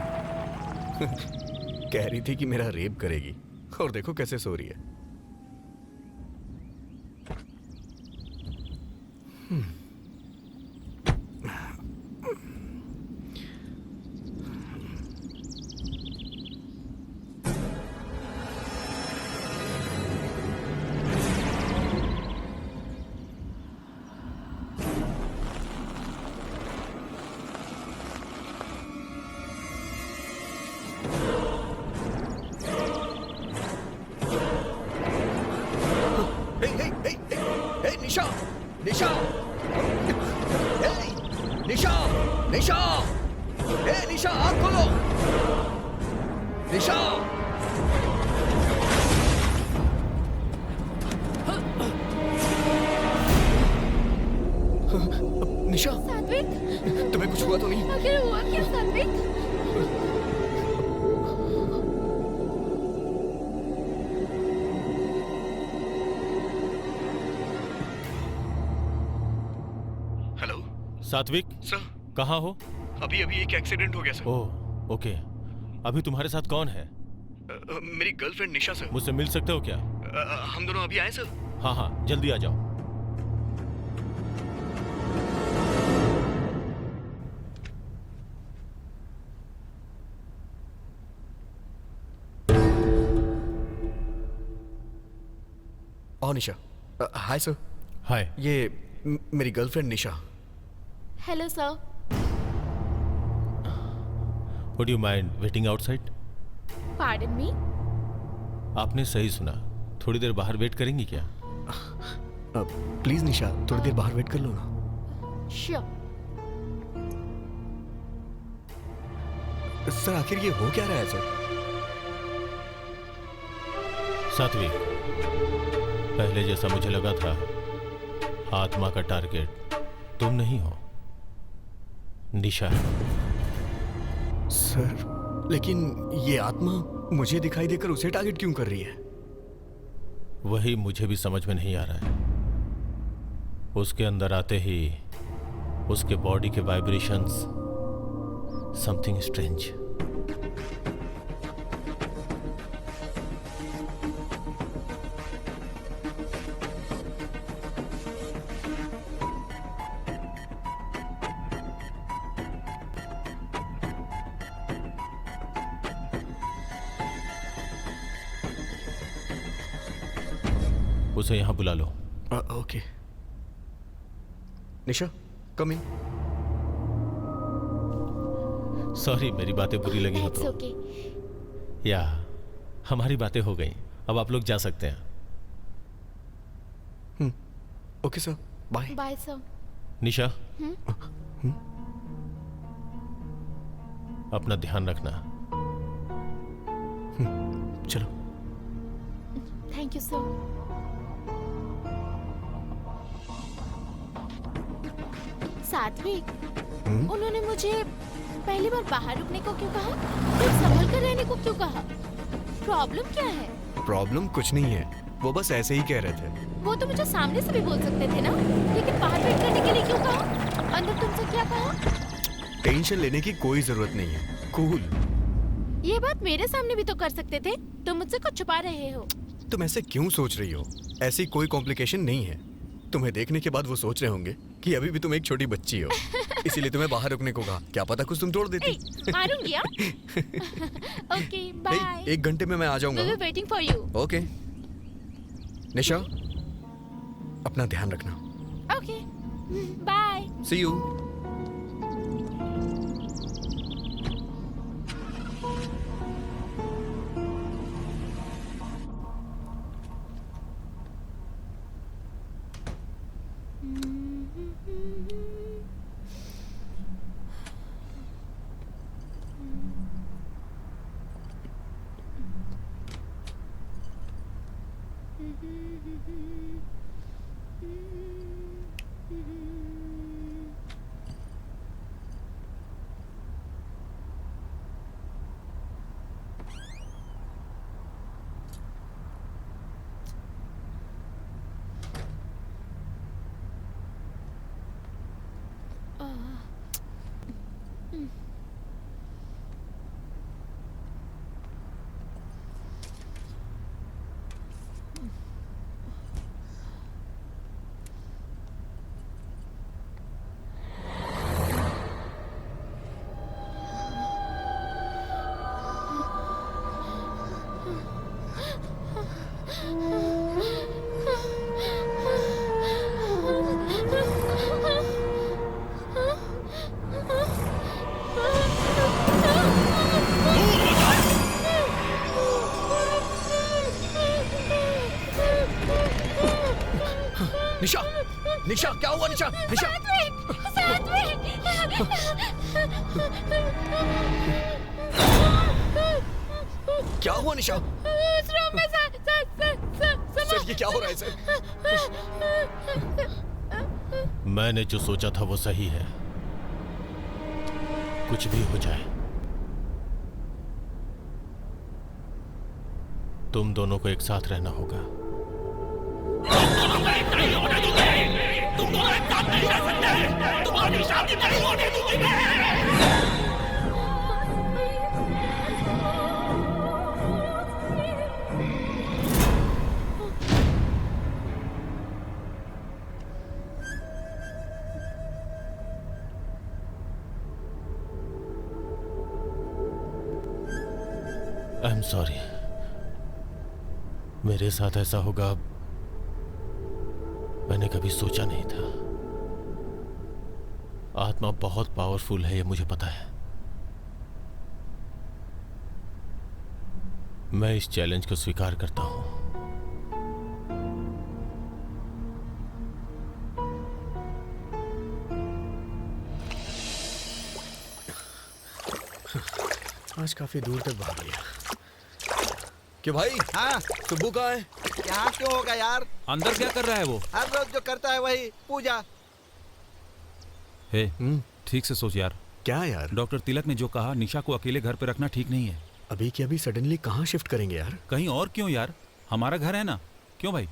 कह रही थी कि मेरा रेप करेगी और देखो कैसे सो रही है। निशा, निशा, निशा, निशा, निशा, आँख खोलो, निशा। निशा, सात्विक, तुम्हें कुछ हुआ तो नहीं? आखिर हुआ क्या सात्विक? हेलो सात्विक, सर, कहाँ हो? अभी अभी एक एक्सीडेंट हो गया सर। ओह, ओके। अभी तुम्हारे साथ कौन है? मेरी गर्लफ्रेंड निशा सर। मुझसे मिल सकते हो क्या? हम दोनों अभी आए सर। हाँ हाँ, जल्दी आ जाओ। और निशा। Hi sir. हाय। ये मेरी girlfriend Nisha. Hello sir. Would you mind waiting outside? Pardon me? आपने सही सुना। थोड़ी देर बाहर वेट करेंगी क्या? प्लीज निशा, थोड़ी देर बाहर वेट कर लो ना। श्योर। सर आखिर ये हो क्या रहा है सर? सात्विक, पहले जैसा मुझे लगा था, आत्मा का टारगेट तुम नहीं हो, निशा है। सर लेकिन ये आत्मा मुझे दिखाई देकर उसे टारगेट क्यों कर रही है? वही मुझे भी समझ में नहीं आ रहा है। उसके अंदर आते ही उसके बॉडी के वाइब्रेशंस, समथिंग स्ट्रेंज। उसे यहां बुला लो। ओके। निशा, कम इन। सॉरी, मेरी बातें बुरी लगी हो That's तो। okay. या हमारी बातें हो गई, अब आप लोग जा सकते हैं। Okay sir, bye. Bye sir. Nisha, अपना ध्यान रखना। चलो। Thank you sir. सात्विक, उन्होंने मुझे पहली बार बाहर रुकने को क्यों कहा? फिर संभल कर रहने को क्यों कहा? प्रॉब्लम क्या है? प्रॉब्लम कुछ नहीं है, वो बस ऐसे ही कह रहे थे। वो तो मुझे सामने से भी बोल सकते थे ना, लेकिन बाहर वेट करने के लिए क्यों कहा? अंदर तुमसे क्या कहा? टेंशन लेने की कोई जरूरत नहीं है। कूल। ये बात मेरे सामने भी तो कर सकते थे। तुम मुझसे कुछ छुपा रहे हो। तुम ऐसे क्यों सोच रही हो? ऐसी कोई कॉम्प्लिकेशन नहीं है। तुम्हें देखने के बाद वो सोच रहे होंगे कि अभी भी तुम एक छोटी बच्ची हो, इसीलिए तुम्हें बाहर रुकने को कहा। क्या पता कुछ तुम तोड़ देती। मारूंगी हाँ? Okay bye. 1 घंटे में मैं आ जाऊंगा। We'll be waiting for you. Okay. Nisha, अपना ध्यान रखना। Okay bye. See you. Nisha, Nisha क्या हुआ? निशा, निशा। क्या हुआ निशा? सर ये क्या हो रहा है सर? मैंने जो सोचा था वो सही है। कुछ भी हो जाए, तुम दोनों को एक साथ रहना होगा। तुम दोनों एक साथ नहीं रह सकते। तुम्हारी शादी नहीं होने दूंगी मैं। आई एम सॉरी, मेरे साथ ऐसा होगा मैंने कभी सोचा नहीं था। आत्मा बहुत पावरफुल है, ये मुझे पता है। मैं इस चैलेंज को स्वीकार करता हूं। आज काफी दूर तक भाग लिया। कि भाई, हाँ सुब्बू कहाँ है? यहाँ क्यों होगा यार? अंदर क्या कर रहा है वो? हर रोज जो करता है वही, पूजा। हे, ठीक से सोच यार। क्या यार? डॉक्टर तिलक ने जो कहा, निशा को अकेले घर पे रखना ठीक नहीं है। अभी की अभी सडनली कहाँ शिफ्ट करेंगे यार? कहीं और क्यों यार? हमारा घर है ना। क्यों भाई?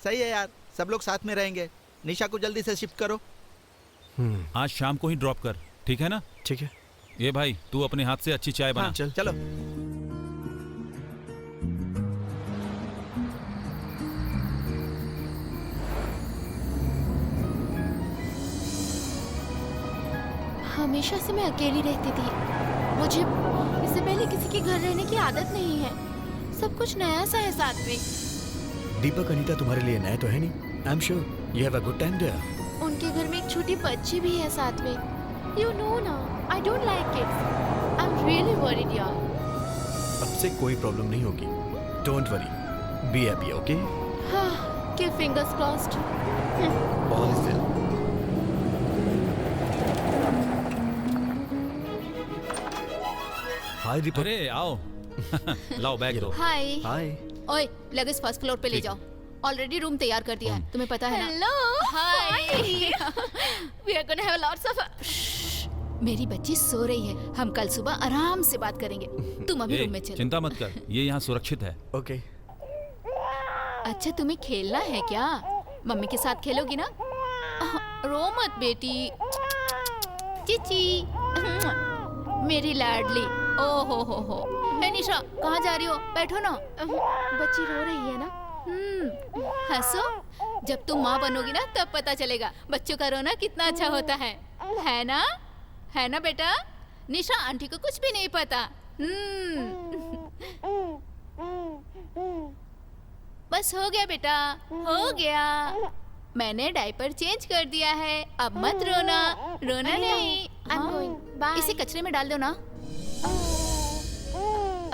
सही है यार, सब लोग साथ में रहेंगे। निशा को जल्दी से शिफ्ट करो। आज शाम को ही ड्रॉप कर, ठीक है ना? ठीक है। ये भाई, तू अपने हाथ से अच्छी चाय बना। हाँ, चलो। हमेशा से मैं अकेली रहती थी। मुझे इससे पहले किसी के घर रहने की आदत नहीं है। सब कुछ नया सा है साथ में। दीपक अनीता तुम्हारे लिए नए तो है नहीं। I am sure you have a good time there. उनके घर में एक छोटी बच्ची भी है साथ में। यू नो ना, I don't like kids. I am really worried यार। अब से कोई प्रॉब्लम नहीं होगी। Don't worry, be happy, okay? हाँ, keep fingers crossed. All is well. Hi Deepak. अरे आओ। लाओ बैग दो। हाय। हाय। ओए, लगेज फर्स्ट फ्लोर पे ले जाओ। ऑलरेडी रूम तैयार कर दिया है, तुम्हें पता है ना? Hello hi. We are gonna have lots of. मेरी बच्ची सो रही है, हम कल सुबह आराम से बात करेंगे। तुम अभी रूम में चलो। चिंता मत कर, ये यहाँ सुरक्षित है। ओके। अच्छा, तुम्हें खेलना है क्या? मम्मी के साथ खेलोगी ना? रो मत बेटी। चीची। मेरी लाडली। ओ हो। हे निशा, कहाँ जा रही हो? बैठो ना। बच्ची रो रही है ना। हंसो। जब तुम माँ बनोगी ना तब पता चलेगा बच्चों का रोना कितना अच्छा होता है ना? है ना बेटा? निशा आंटी को कुछ भी नहीं पता। बस हो गया बेटा, हो गया। मैंने डायपर चेंज कर दिया है, अब मत रोना। रोना नहीं। I'm going. Bye. इसे कचरे में डाल दो ना।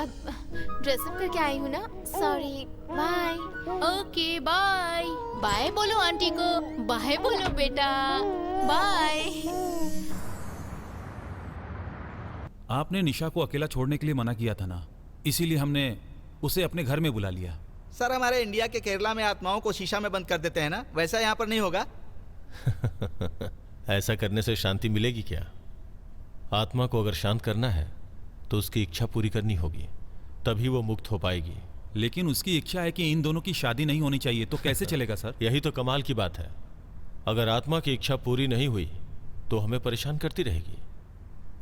अब ड्रेसअप करके आई हूँ ना। Sorry. Bye. Okay bye. Bye बोलो आंटी को। बाय बोलो बेटा। बाय। आपने निशा को अकेला छोड़ने के लिए मना किया था ना, इसीलिए हमने उसे अपने घर में बुला लिया। सर, हमारे इंडिया के केरला में आत्माओं को शीशा में बंद कर देते हैं ना, वैसा यहाँ पर नहीं होगा? ऐसा करने से शांति मिलेगी क्या? आत्मा को अगर शांत करना है तो उसकी इच्छा पूरी करनी होगी, तभी वो मुक्त हो पाएगी। लेकिन उसकी इच्छा है कि इन दोनों की शादी नहीं होनी चाहिए, तो कैसे चलेगा सर? यही तो कमाल की बात है। अगर आत्मा की इच्छा पूरी नहीं हुई तो हमें परेशान करती रहेगी,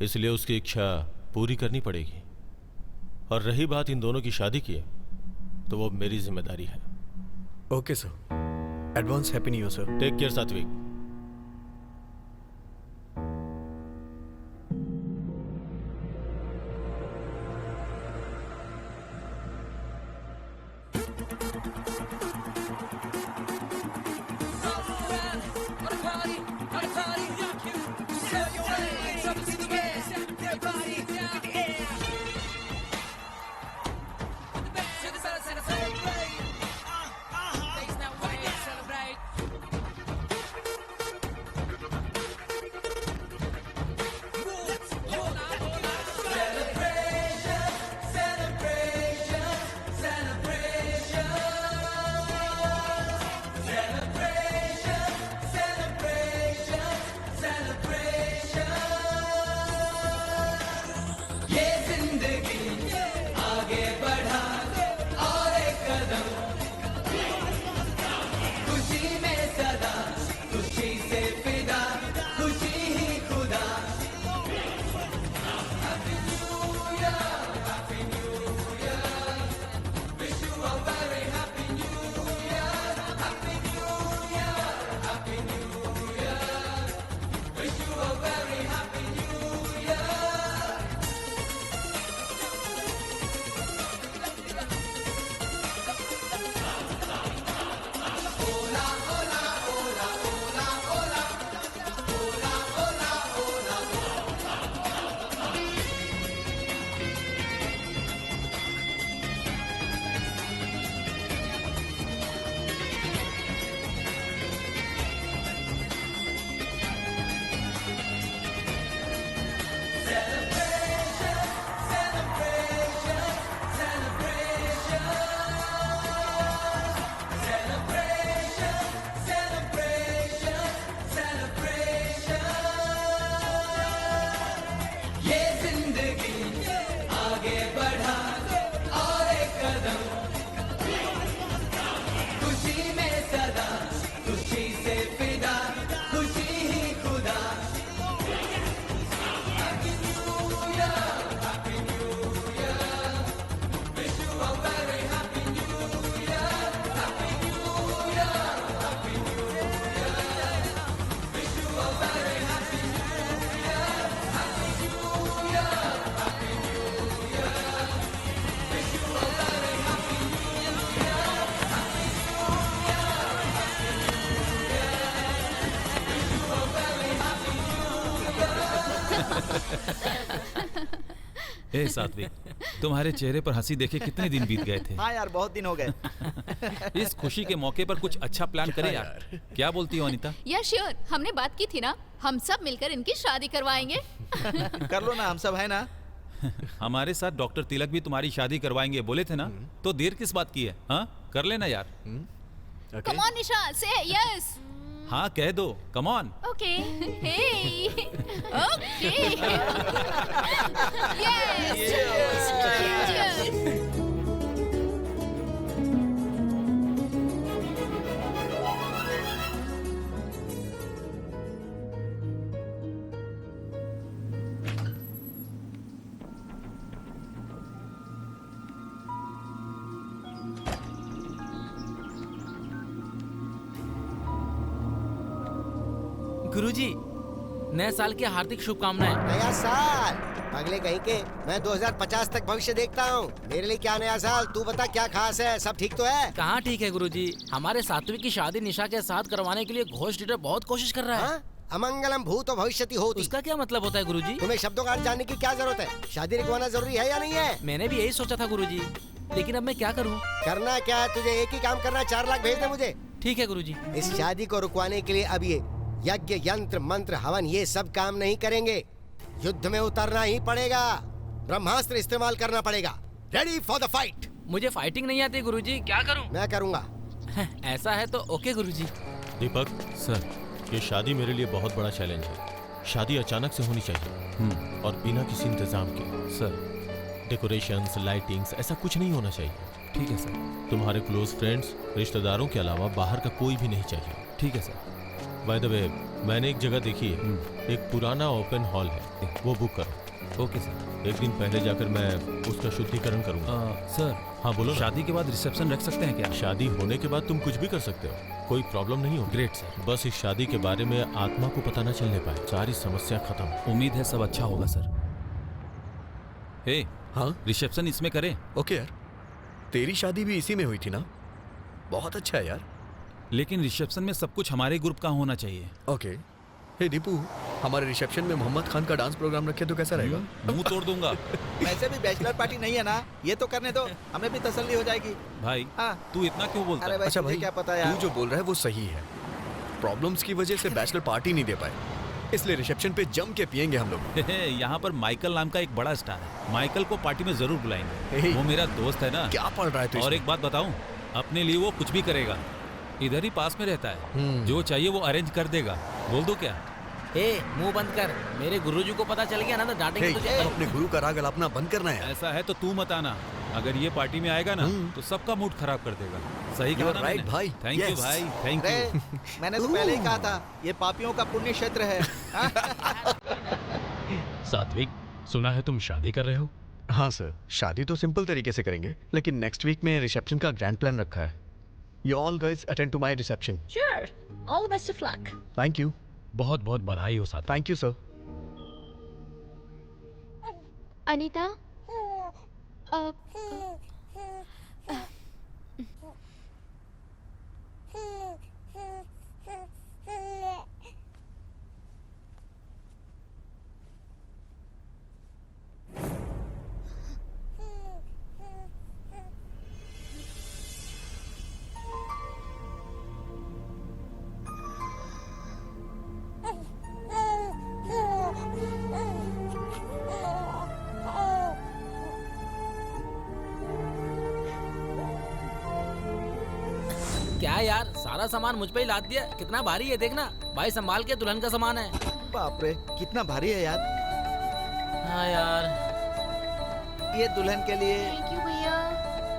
इसलिए उसकी इच्छा पूरी करनी पड़ेगी। और रही बात इन दोनों की शादी की, तो वो मेरी जिम्मेदारी है। Okay sir. Advance happy new year sir. Take care Satvik. ए सात्विक, तुम्हारे चेहरे पर हंसी देखे कितने दिन बीत गए थे। हाँ यार, बहुत दिन हो गए। इस खुशी के मौके पर कुछ अच्छा प्लान करें यार। क्या बोलती हो अनीता? या श्योर, हमने बात की थी ना, हम सब मिलकर इनकी शादी करवाएंगे। कर लो ना, हम सब है ना। हमारे साथ डॉक्टर तिलक भी तुम्हारी शादी करवाएंगे बोले थे ना, तो देर किस बात की है? हाँ, कर लेना यार। कम ऑन निशा, से यस। हाँ कह दो, come on. Okay. Hey okay. Yes. Guruji, नए साल की हार्दिक शुभकामनाएं। नया साल अगले कहीं के, मैं 2050 तक भविष्य देखता हूँ। मेरे लिए क्या नया साल, तू बता क्या खास है, सब ठीक तो है? कहाँ ठीक है गुरुजी, हमारे सात्विक की शादी निशा के साथ करवाने के लिए घोष लीडर बहुत कोशिश कर रहा है। हाँ? अमंगलम भूत भविष्यति होती। उसका क्या मतलब होता है गुरुजी? तुम्हें शब्दों का अर्थ जानने की क्या जरूरत है? शादी रुकवाना जरूरी है या नहीं है? मैंने भी यही सोचा था गुरुजी, लेकिन अब मैं क्या करूँ? करना क्या है तुझे? एक ही काम करना, 4 लाख भेज दे मुझे। ठीक है गुरुजी। इस शादी को रुकवाने के लिए अब ये यज्ञ, यंत्र, मंत्र, हवन ये सब काम नहीं करेंगे। युद्ध में उतरना ही पड़ेगा, ब्रह्मास्त्र इस्तेमाल करना पड़ेगा। Ready for the fight. मुझे फाइटिंग नहीं आती गुरुजी, क्या करूँ? मैं करूँगा। ऐसा है तो ओके गुरुजी। दीपक सर, ये शादी मेरे लिए बहुत बड़ा चैलेंज है। शादी अचानक से होनी चाहिए और बिना किसी इंतजाम के। सर डेकोरेशंस, लाइटिंग्स, ऐसा कुछ नहीं होना चाहिए। ठीक है सर। तुम्हारे क्लोज फ्रेंड्स, रिश्तेदारों के अलावा बाहर का कोई भी नहीं चाहिए। ठीक है सर। बाय द वे, मैंने एक जगह देखी है, एक पुराना ओपन हॉल है, वो बुक करो। Okay sir. एक दिन पहले जाकर मैं उसका शुद्धिकरण करूंगा। सर, हाँ बोलो ना। शादी के बाद रिसेप्शन रख सकते हैं क्या? शादी होने के बाद तुम कुछ भी कर सकते हो, कोई प्रॉब्लम नहीं होगी। Great sir. बस इस शादी के बारे में आत्मा को पता न चलने पाए, सारी समस्या खत्म। उम्मीद है सब अच्छा होगा सर। हे, हाँ रिसेप्शन इसमें करें? ओके यार, तेरी शादी भी इसी में हुई थी ना? बहुत अच्छा है यार। लेकिन रिसेप्शन में सब कुछ हमारे ग्रुप का होना चाहिए। ओके। हे दीपू, हमारे रिसेप्शन में मोहम्मद खान का डांस प्रोग्राम रखे तो कैसा रहेगा? मुंह तोड़ दूंगा। वैसे भी बैचलर पार्टी नहीं है ना, ये तो करने दो, हमें भी तसल्ली हो जाएगी। भाई हाँ। तू इतना क्यों बोलता अरे है? भाई, अच्छा तुझे भाई, क्या पता यार? तू जो बोल रहा है वो सही है। प्रॉब्लम्स की वजह से बैचलर पार्टी नहीं दे पाए, इसलिए रिसेप्शन पे जम के पियेंगे हम लोग। यहाँ पर माइकल नाम का एक बड़ा स्टार है, माइकल को पार्टी में जरूर बुलाएंगे। हे। वो मेरा दोस्त है ना। क्या पढ़ रहा है तू और इसमें? एक बात बताऊं, अपने लिए वो कुछ भी करेगा। इधर ही पास में रहता है, जो चाहिए वो अरेंज कर देगा। बोल दो क्या? ए, मुंह बंद कर, मेरे गुरुजी को पता चल गया ना तो डांटेंगे तुझे। अपने गुरु का राग अलापना बंद करना है। ऐसा है तो तू मत आना, अगर ये पार्टी में आएगा ना तो सबका मूड खराब कर देगा। सही कहा ना राइट मैंने? भाई। थैंक यू भाई, थैंक अरे, यू। मैंने तो पहले ही कहा था, ये पापियों का पुण्य क्षेत्र है। सात्विक, सुना है तुम शादी कर रहे हो? हाँ सर, शादी तो सिंपल तरीके से करेंगे, लेकिन नेक्स्ट वीक में रिसेप्शन का ग्रैंड प्लान रखा है। You all guys attend to my reception. Sure. All the best of luck. Thank you. बहुत बहुत बधाई हो सात्विक। Thank you sir. अनीता, क्या यार, सारा सामान मुझ पे ही लाद दिया, कितना भारी है देखना। भाई संभाल के, दुल्हन का सामान है। बाप रे, कितना भारी है यार। हाँ यार, ये दुल्हन के लिए, थैंक यू भैया।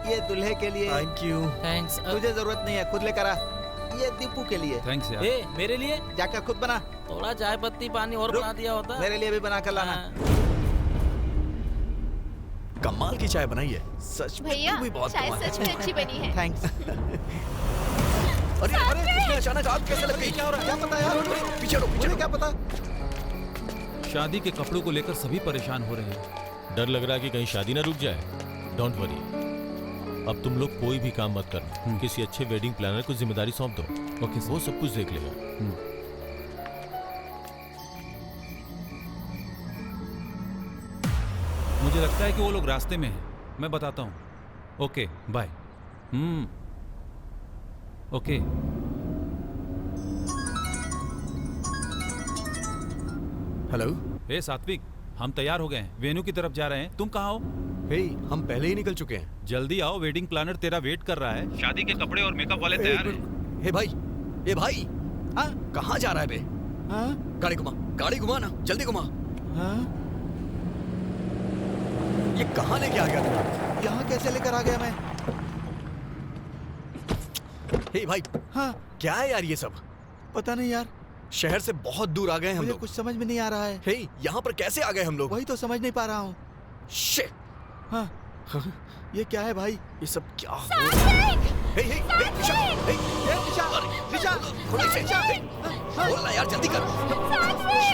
ये दूल्हे के लिए। Thank you. थैंक्स। तुझे जरूरत नहीं है, खुद लेकर आ। ये दीपू के लिए। थैंक्स यार। ए, मेरे लिए जाकर खुद बना। थोड़ा चाय पत्ती पानी और रुक, बना दिया होता। मेरे लिए भी बना कर लाना। हाँ। कमाल की चाय बनाई है सच में। भैया, तू भी बहुत चाय कमाल है। सच में अच्छी बनी है। थैंक्स। अरे अरे, इसमें अचानक आग कैसे लग गई? क्या हो रहा है? क्या पता यार? पीछे हटो, पीछे मुझे हटो। क्या पता? शादी के कपड़ों को लेकर सभी परेशान हो रहे हैं। डर लग रहा है कि कहीं शादी ना रुक जाए। डोंट वरी, अब तुम लोग कोई भी काम मत करना, किसी अच्छे वेडिंग प्लानर को जिम्मेदारी सौंप दो। ओके वो सब कुछ देख लेगा। मुझे लगता है कि वो लोग रास्ते में हैं, मैं बताता हूँ। Okay bye. Okay. Hello. Hey Satvik, हम तैयार हो गए हैं, वेन्यू की तरफ जा रहे हैं। तुम कहाँ हो? हे, हम पहले ही निकल चुके हैं। जल्दी आओ, वेडिंग प्लानर तेरा वेट कर रहा है। शादी के कपड़े और मेकअप वाले तैयार हैं। हे भाई, ये भाई, हाँ? कहाँ जा रहा है बे? हाँ? गाड़ी घुमा ना, जल्दी घुमा। हाँ? ये कहाँ लेके आ गया तू? यहाँ कैसे लेकर आ गया मैं? हे भाई, हाँ? क्या है यार ये सब? पता नहीं यार, शहर से बहुत दूर आ गए हम मुझे लोग। कुछ समझ में नहीं आ रहा है। हे, यहाँ पर कैसे आ गए हम लोग? वही तो समझ नहीं पा रहा हूँ। शिट। हाँ? ये क्या है भाई? ये सब क्या हो रहा है? हे, निशा, हे, ये निशा, निशा, थोड़ी से, निशा, हे, खोल ना यार, जल्दी कर।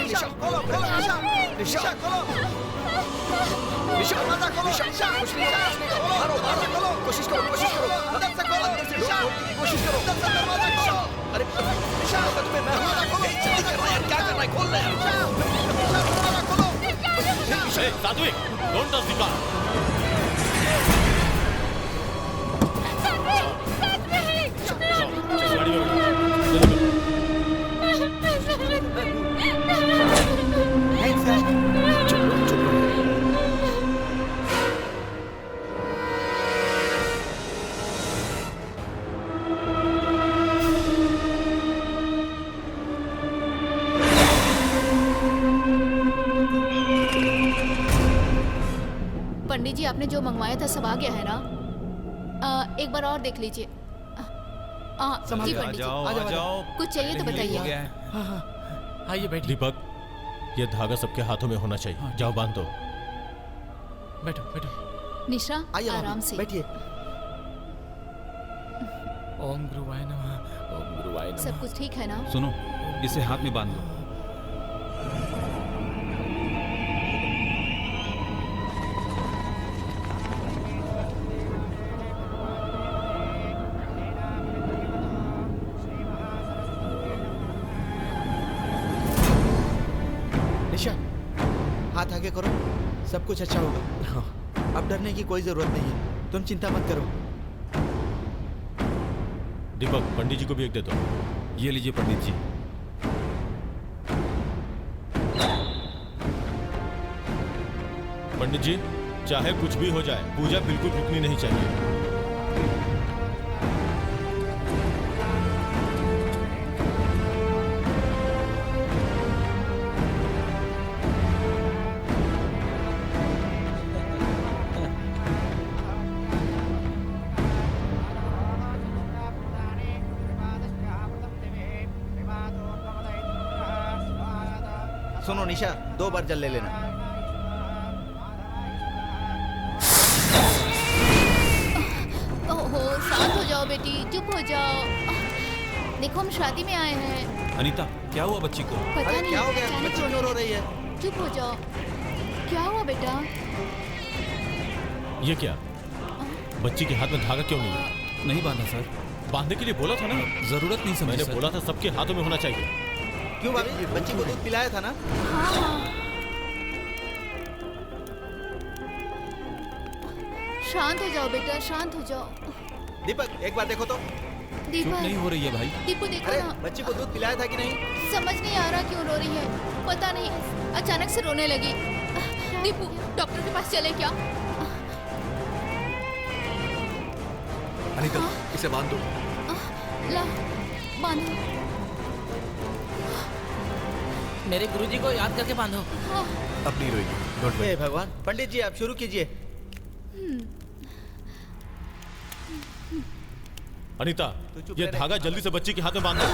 निशा खोलो खोलो निशा निशा खोलो निशा दरवाजा खोलो निशा कुछ नहीं कर, मारो मारो, कोशिश करो अंदर से खोलो अंदर से निशा कोशिश करो। अंदर से दरवाजा खोलो अरे निशा सच में मैं हूं। जल्दी कर रहा है यार, क्या कर रहा है, खोल ना यार। दरवाजा खोलो Hey, Sadhvik, don't touch the car. चल, गाड़ी में बैठो। चुप चुप पंडित जी आपने जो मंगवाया था सब आ गया है ना? एक बार और देख लीजिए। जी आ पंडित जाओ, जी आ जाओ। कुछ चाहिए तो हो बताइए। गया है। आइए बैठिए। दीपक, ये धागा सबके हाथों में होना चाहिए। जाओ बांध दो। बैठो बैठो। निशा आइए आराम से। बैठिए। ओम गुरुवाय नमः, ओम गुरुवाय नमः। सब कुछ ठीक है ना? सुनो, इसे हाथ में बांध लो। निशा हाथ आगे करो, सब कुछ अच्छा होगा। अब डरने की कोई जरूरत नहीं है, तुम चिंता मत करो। दीपक, पंडित जी को भी एक दे दो। ये लीजिए पंडित जी। पंडित जी, चाहे कुछ भी हो जाए, पूजा बिल्कुल रुकनी नहीं चाहिए। सुनो निशा, 2 बार जल ले लेना। ओहो, शांत हो जाओ बेटी, चुप हो जाओ। देखो हम शादी में आए हैं। अनीता, क्या हुआ बच्ची को? पता अरे नहीं क्या हो गया, अचानक बच्ची क्यों रो रही है? चुप हो जाओ। क्या हुआ बेटा? ये क्या? बच्ची के हाथ में धागा क्यों नहीं है? नहीं बांधा सर। बांधने के लिए बोला था ना। जरूरत नहीं समझी मैंने सर। बोला था सबके हाथों में होना चाहिए। क्यों भाभी, बच्ची को दूध पिलाया था ना? हाँ हाँ। शांत हो जाओ बेटा, शांत हो जाओ। दीपक एक बार देखो तो। चुप दीपक, नहीं हो रही है भाई। दीपू देखो अरे ना। बच्ची को दूध पिलाया था कि नहीं? समझ नहीं आ रहा क्यों रो रही है, पता नहीं अचानक से रोने लगी। दीपू, डॉक्टर के पास चले क्या? अनीता, इसे बांध दो। ला, बांधो। मेरे गुरुजी को याद करके बांधो। हाँ। अब नहीं रोएगी, डोंट वरी। हे भगवान, पंडित जी आप शुरू कीजिए। अनीता, चुप ये रह। धागा जल्दी से बच्ची के हाथ में बांध दो।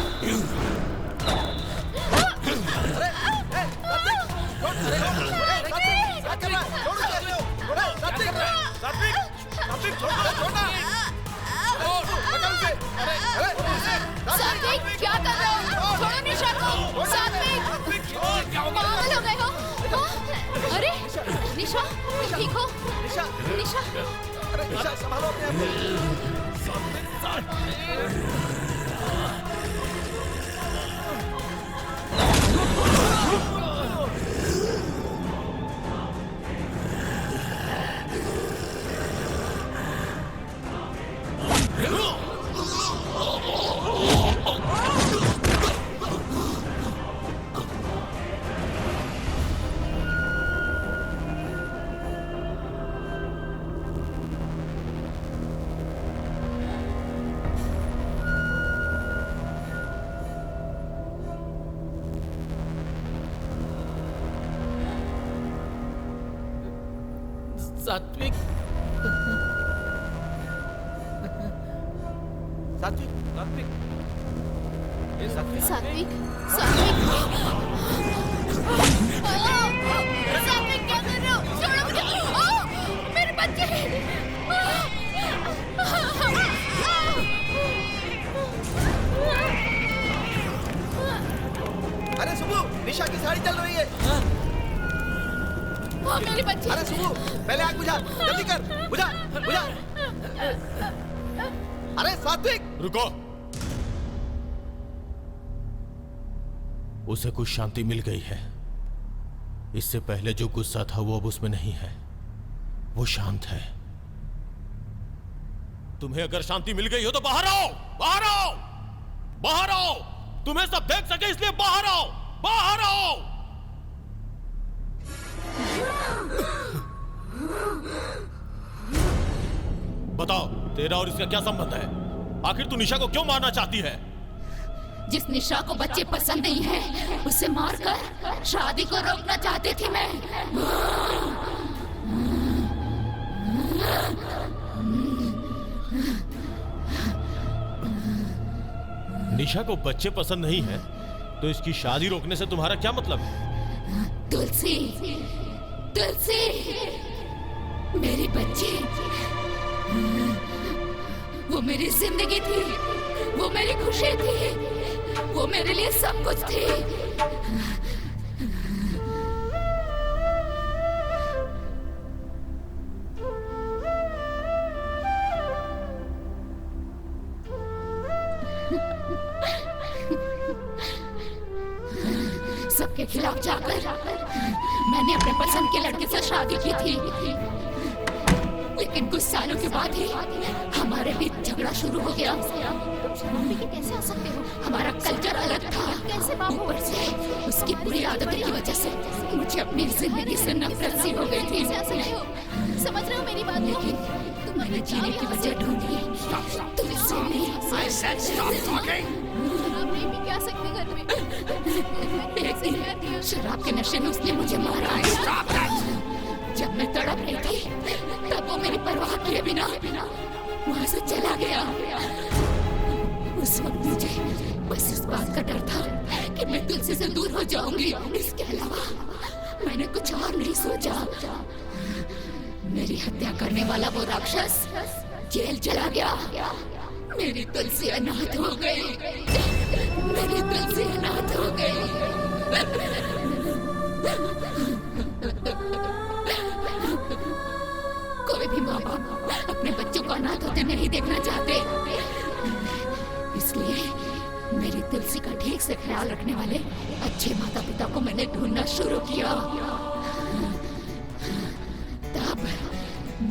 सात्विक, क्या कर रहे हो? छोड़ो निशा को। सात्विक, पागल हो गए हो? हाँ? अरे निशा, ठीक हो? निशा, निशा, अरे निशा संभालो अपने आप सात्विक, सात्विक, सात्विक, ये सात्विक, सात्विक, सात्विक, सात्विक क्या कर रहे हो? छोड़ो मुझे। मेरे बच्चे। मेरी बच्ची। अरे सुबह पहले आग बुझा, जल्दी कर, बुझा बुझा। अरे सात्विक रुको। उसे कुछ शांति मिल गई है। इससे पहले जो गुस्सा था वो अब उसमें नहीं है, वो शांत है। तुम्हें अगर शांति मिल गई हो तो बाहर आओ, बाहर आओ, बाहर आओ। तुम्हें सब देख सके इसलिए बाहर आओ, बाहर आओ। बताओ तेरा और इसका क्या संबंध है? आखिर तू निशा को क्यों मारना चाहती है? जिस निशा को बच्चे पसंद नहीं है उसे मारकर शादी को रोकना चाहती थी मैं। निशा को बच्चे पसंद नहीं है तो इसकी शादी रोकने से तुम्हारा क्या मतलब है? तुलसी, तुलसी, मेरी बच्ची, वो मेरी जिंदगी थी, वो मेरी खुशी थी, वो मेरे लिए सब कुछ थी। सबके खिलाफ जाकर मैंने अपने पसंद के लड़के से शादी की थी, लेकिन कुछ सालों के बाद ही हमारे बीच झगड़ा शुरू हो गया। कैसे आ सकते हो? हमारा कल्चर अलग था। कैसे ऊपर से उसकी बुरी आदतों की वजह से मुझे अपनी जिंदगी से नफरत सी हो गई थी। समझ रहे हो मेरी बात? लेकिन मैंने जीने की वजह ढूंढी। क्या सकते घर में? एक दिन शराब के नशे में उसने मुझे मारा। जब मैं तड़प रही थी तब वो मेरी परवाह किए बिना वहां से चला गया। उस वक्त मुझे बस इस बात का डर था कि मैं तुलसी से दूर हो जाऊंगी। इसके अलावा मैंने कुछ और नहीं सोचा। मेरी हत्या करने वाला वो राक्षस जेल चला गया। मेरी तुलसी अनाथ हो गई। मेरी तुलसी अनाथ हो गई। कोई भी माँ बाप अपने बच्चों को अनाथ होते नहीं देखना चाहते। इसलिए मेरी तुलसी का ठीक से ख्याल रखने वाले अच्छे माता पिता को मैंने ढूंढना शुरू किया। तब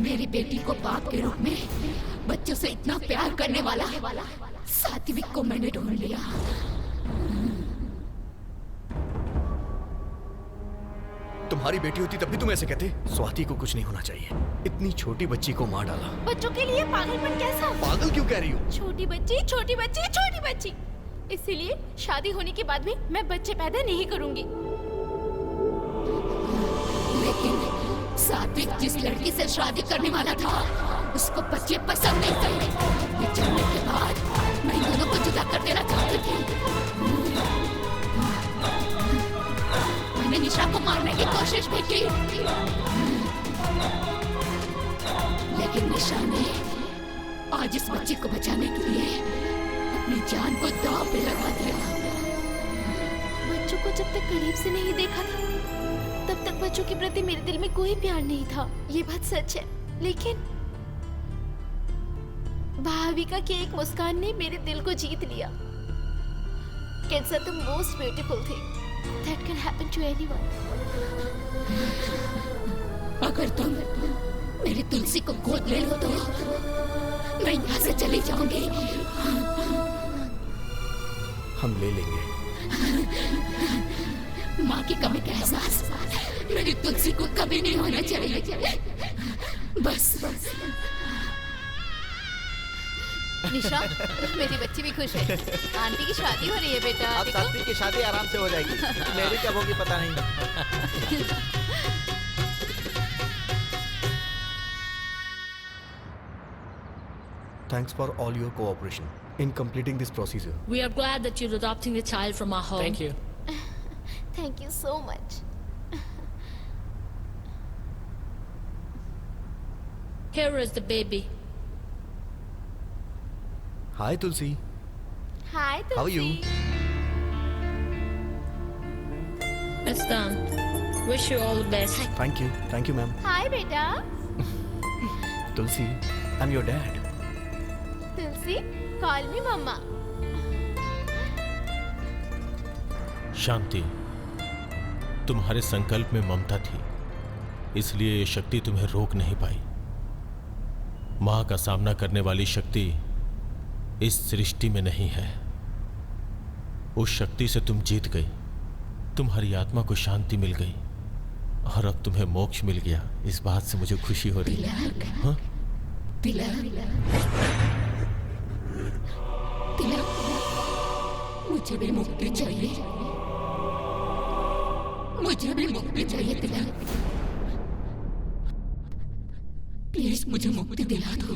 मेरी बेटी को बाप के रूप में बच्चों से इतना प्यार करने वाला सात्विक को मैंने ढूंढ लिया। तुम्हारी बेटी होती तब भी तुम ऐसे कहते? स्वाति को कुछ नहीं होना चाहिए। इतनी छोटी बच्ची को मार डाला। बच्चों के लिए पागलपन कैसा? पागल क्यों कह रही हो? छोटी बच्ची, छोटी बच्ची, छोटी बच्ची। इसीलिए शादी होने के बाद भी मैं बच्चे पैदा नहीं करूंगी। लेकिन सात्विक जिस लड़की से शादी करने वाला था उसको बच्चे पसंद नहीं थे। ये जानने के बाद मैं इन दोनों को जुदा कर देना चाहती थी। मैंने निशा को मारने की कोशिश भी की, लेकिन निशा ने आज इस बच्चे को बचाने के लिए अपनी जान को दांव पे लगा दिया। बच्चों को जब तक करीब से नहीं देखा था तब तक बच्चों के प्रति मेरे दिल में कोई प्यार नहीं था। ये बात सच है। लेकिन भाविका की एक मुस्कान ने मेरे दिल को जीत लिया। Kids are the most beautiful thing that can happen to anyone. अगर तुम मेरी तुलसी को गोद ले लो तो मैं यहाँ से चली जाऊंगी। हम ले लेंगे। माँ की कमी का एहसास मेरी तुलसी को कभी नहीं होना चाहिए। बस निशा, मेरी बच्ची भी खुश है। आंटी की शादी हो रही है बेटा। अब सात्विक की शादी आराम से हो जाएगी। मेरी कब होगी पता नहीं। Thanks for all your cooperation in completing this procedure. We are glad that you're adopting the child from our home. Thank you. Thank you so much. Here is the baby. Hi Tulsi. Hi, Tulsi. How are you? It's done. Wish you all the best. Thank you ma'am. Hi बेटा। Tulsi, I am your dad. Tulsi, call me mamma. Shanti, तुम्हारे संकल्प में ममता थी, इसलिए ये शक्ति तुम्हें रोक नहीं पाई। मां का सामना करने वाली शक्ति इस सृष्टि में नहीं है। उस शक्ति से तुम जीत गई, तुम्हारी आत्मा को शांति मिल गई और अब तुम्हें मोक्ष मिल गया। इस बात से मुझे खुशी हो रही है। हाँ? मुझे भी मुक्ति चाहिए, मुझे भी मुक्ति चाहिए तिलक। प्लीज मुझे मुक्ति दिला दो।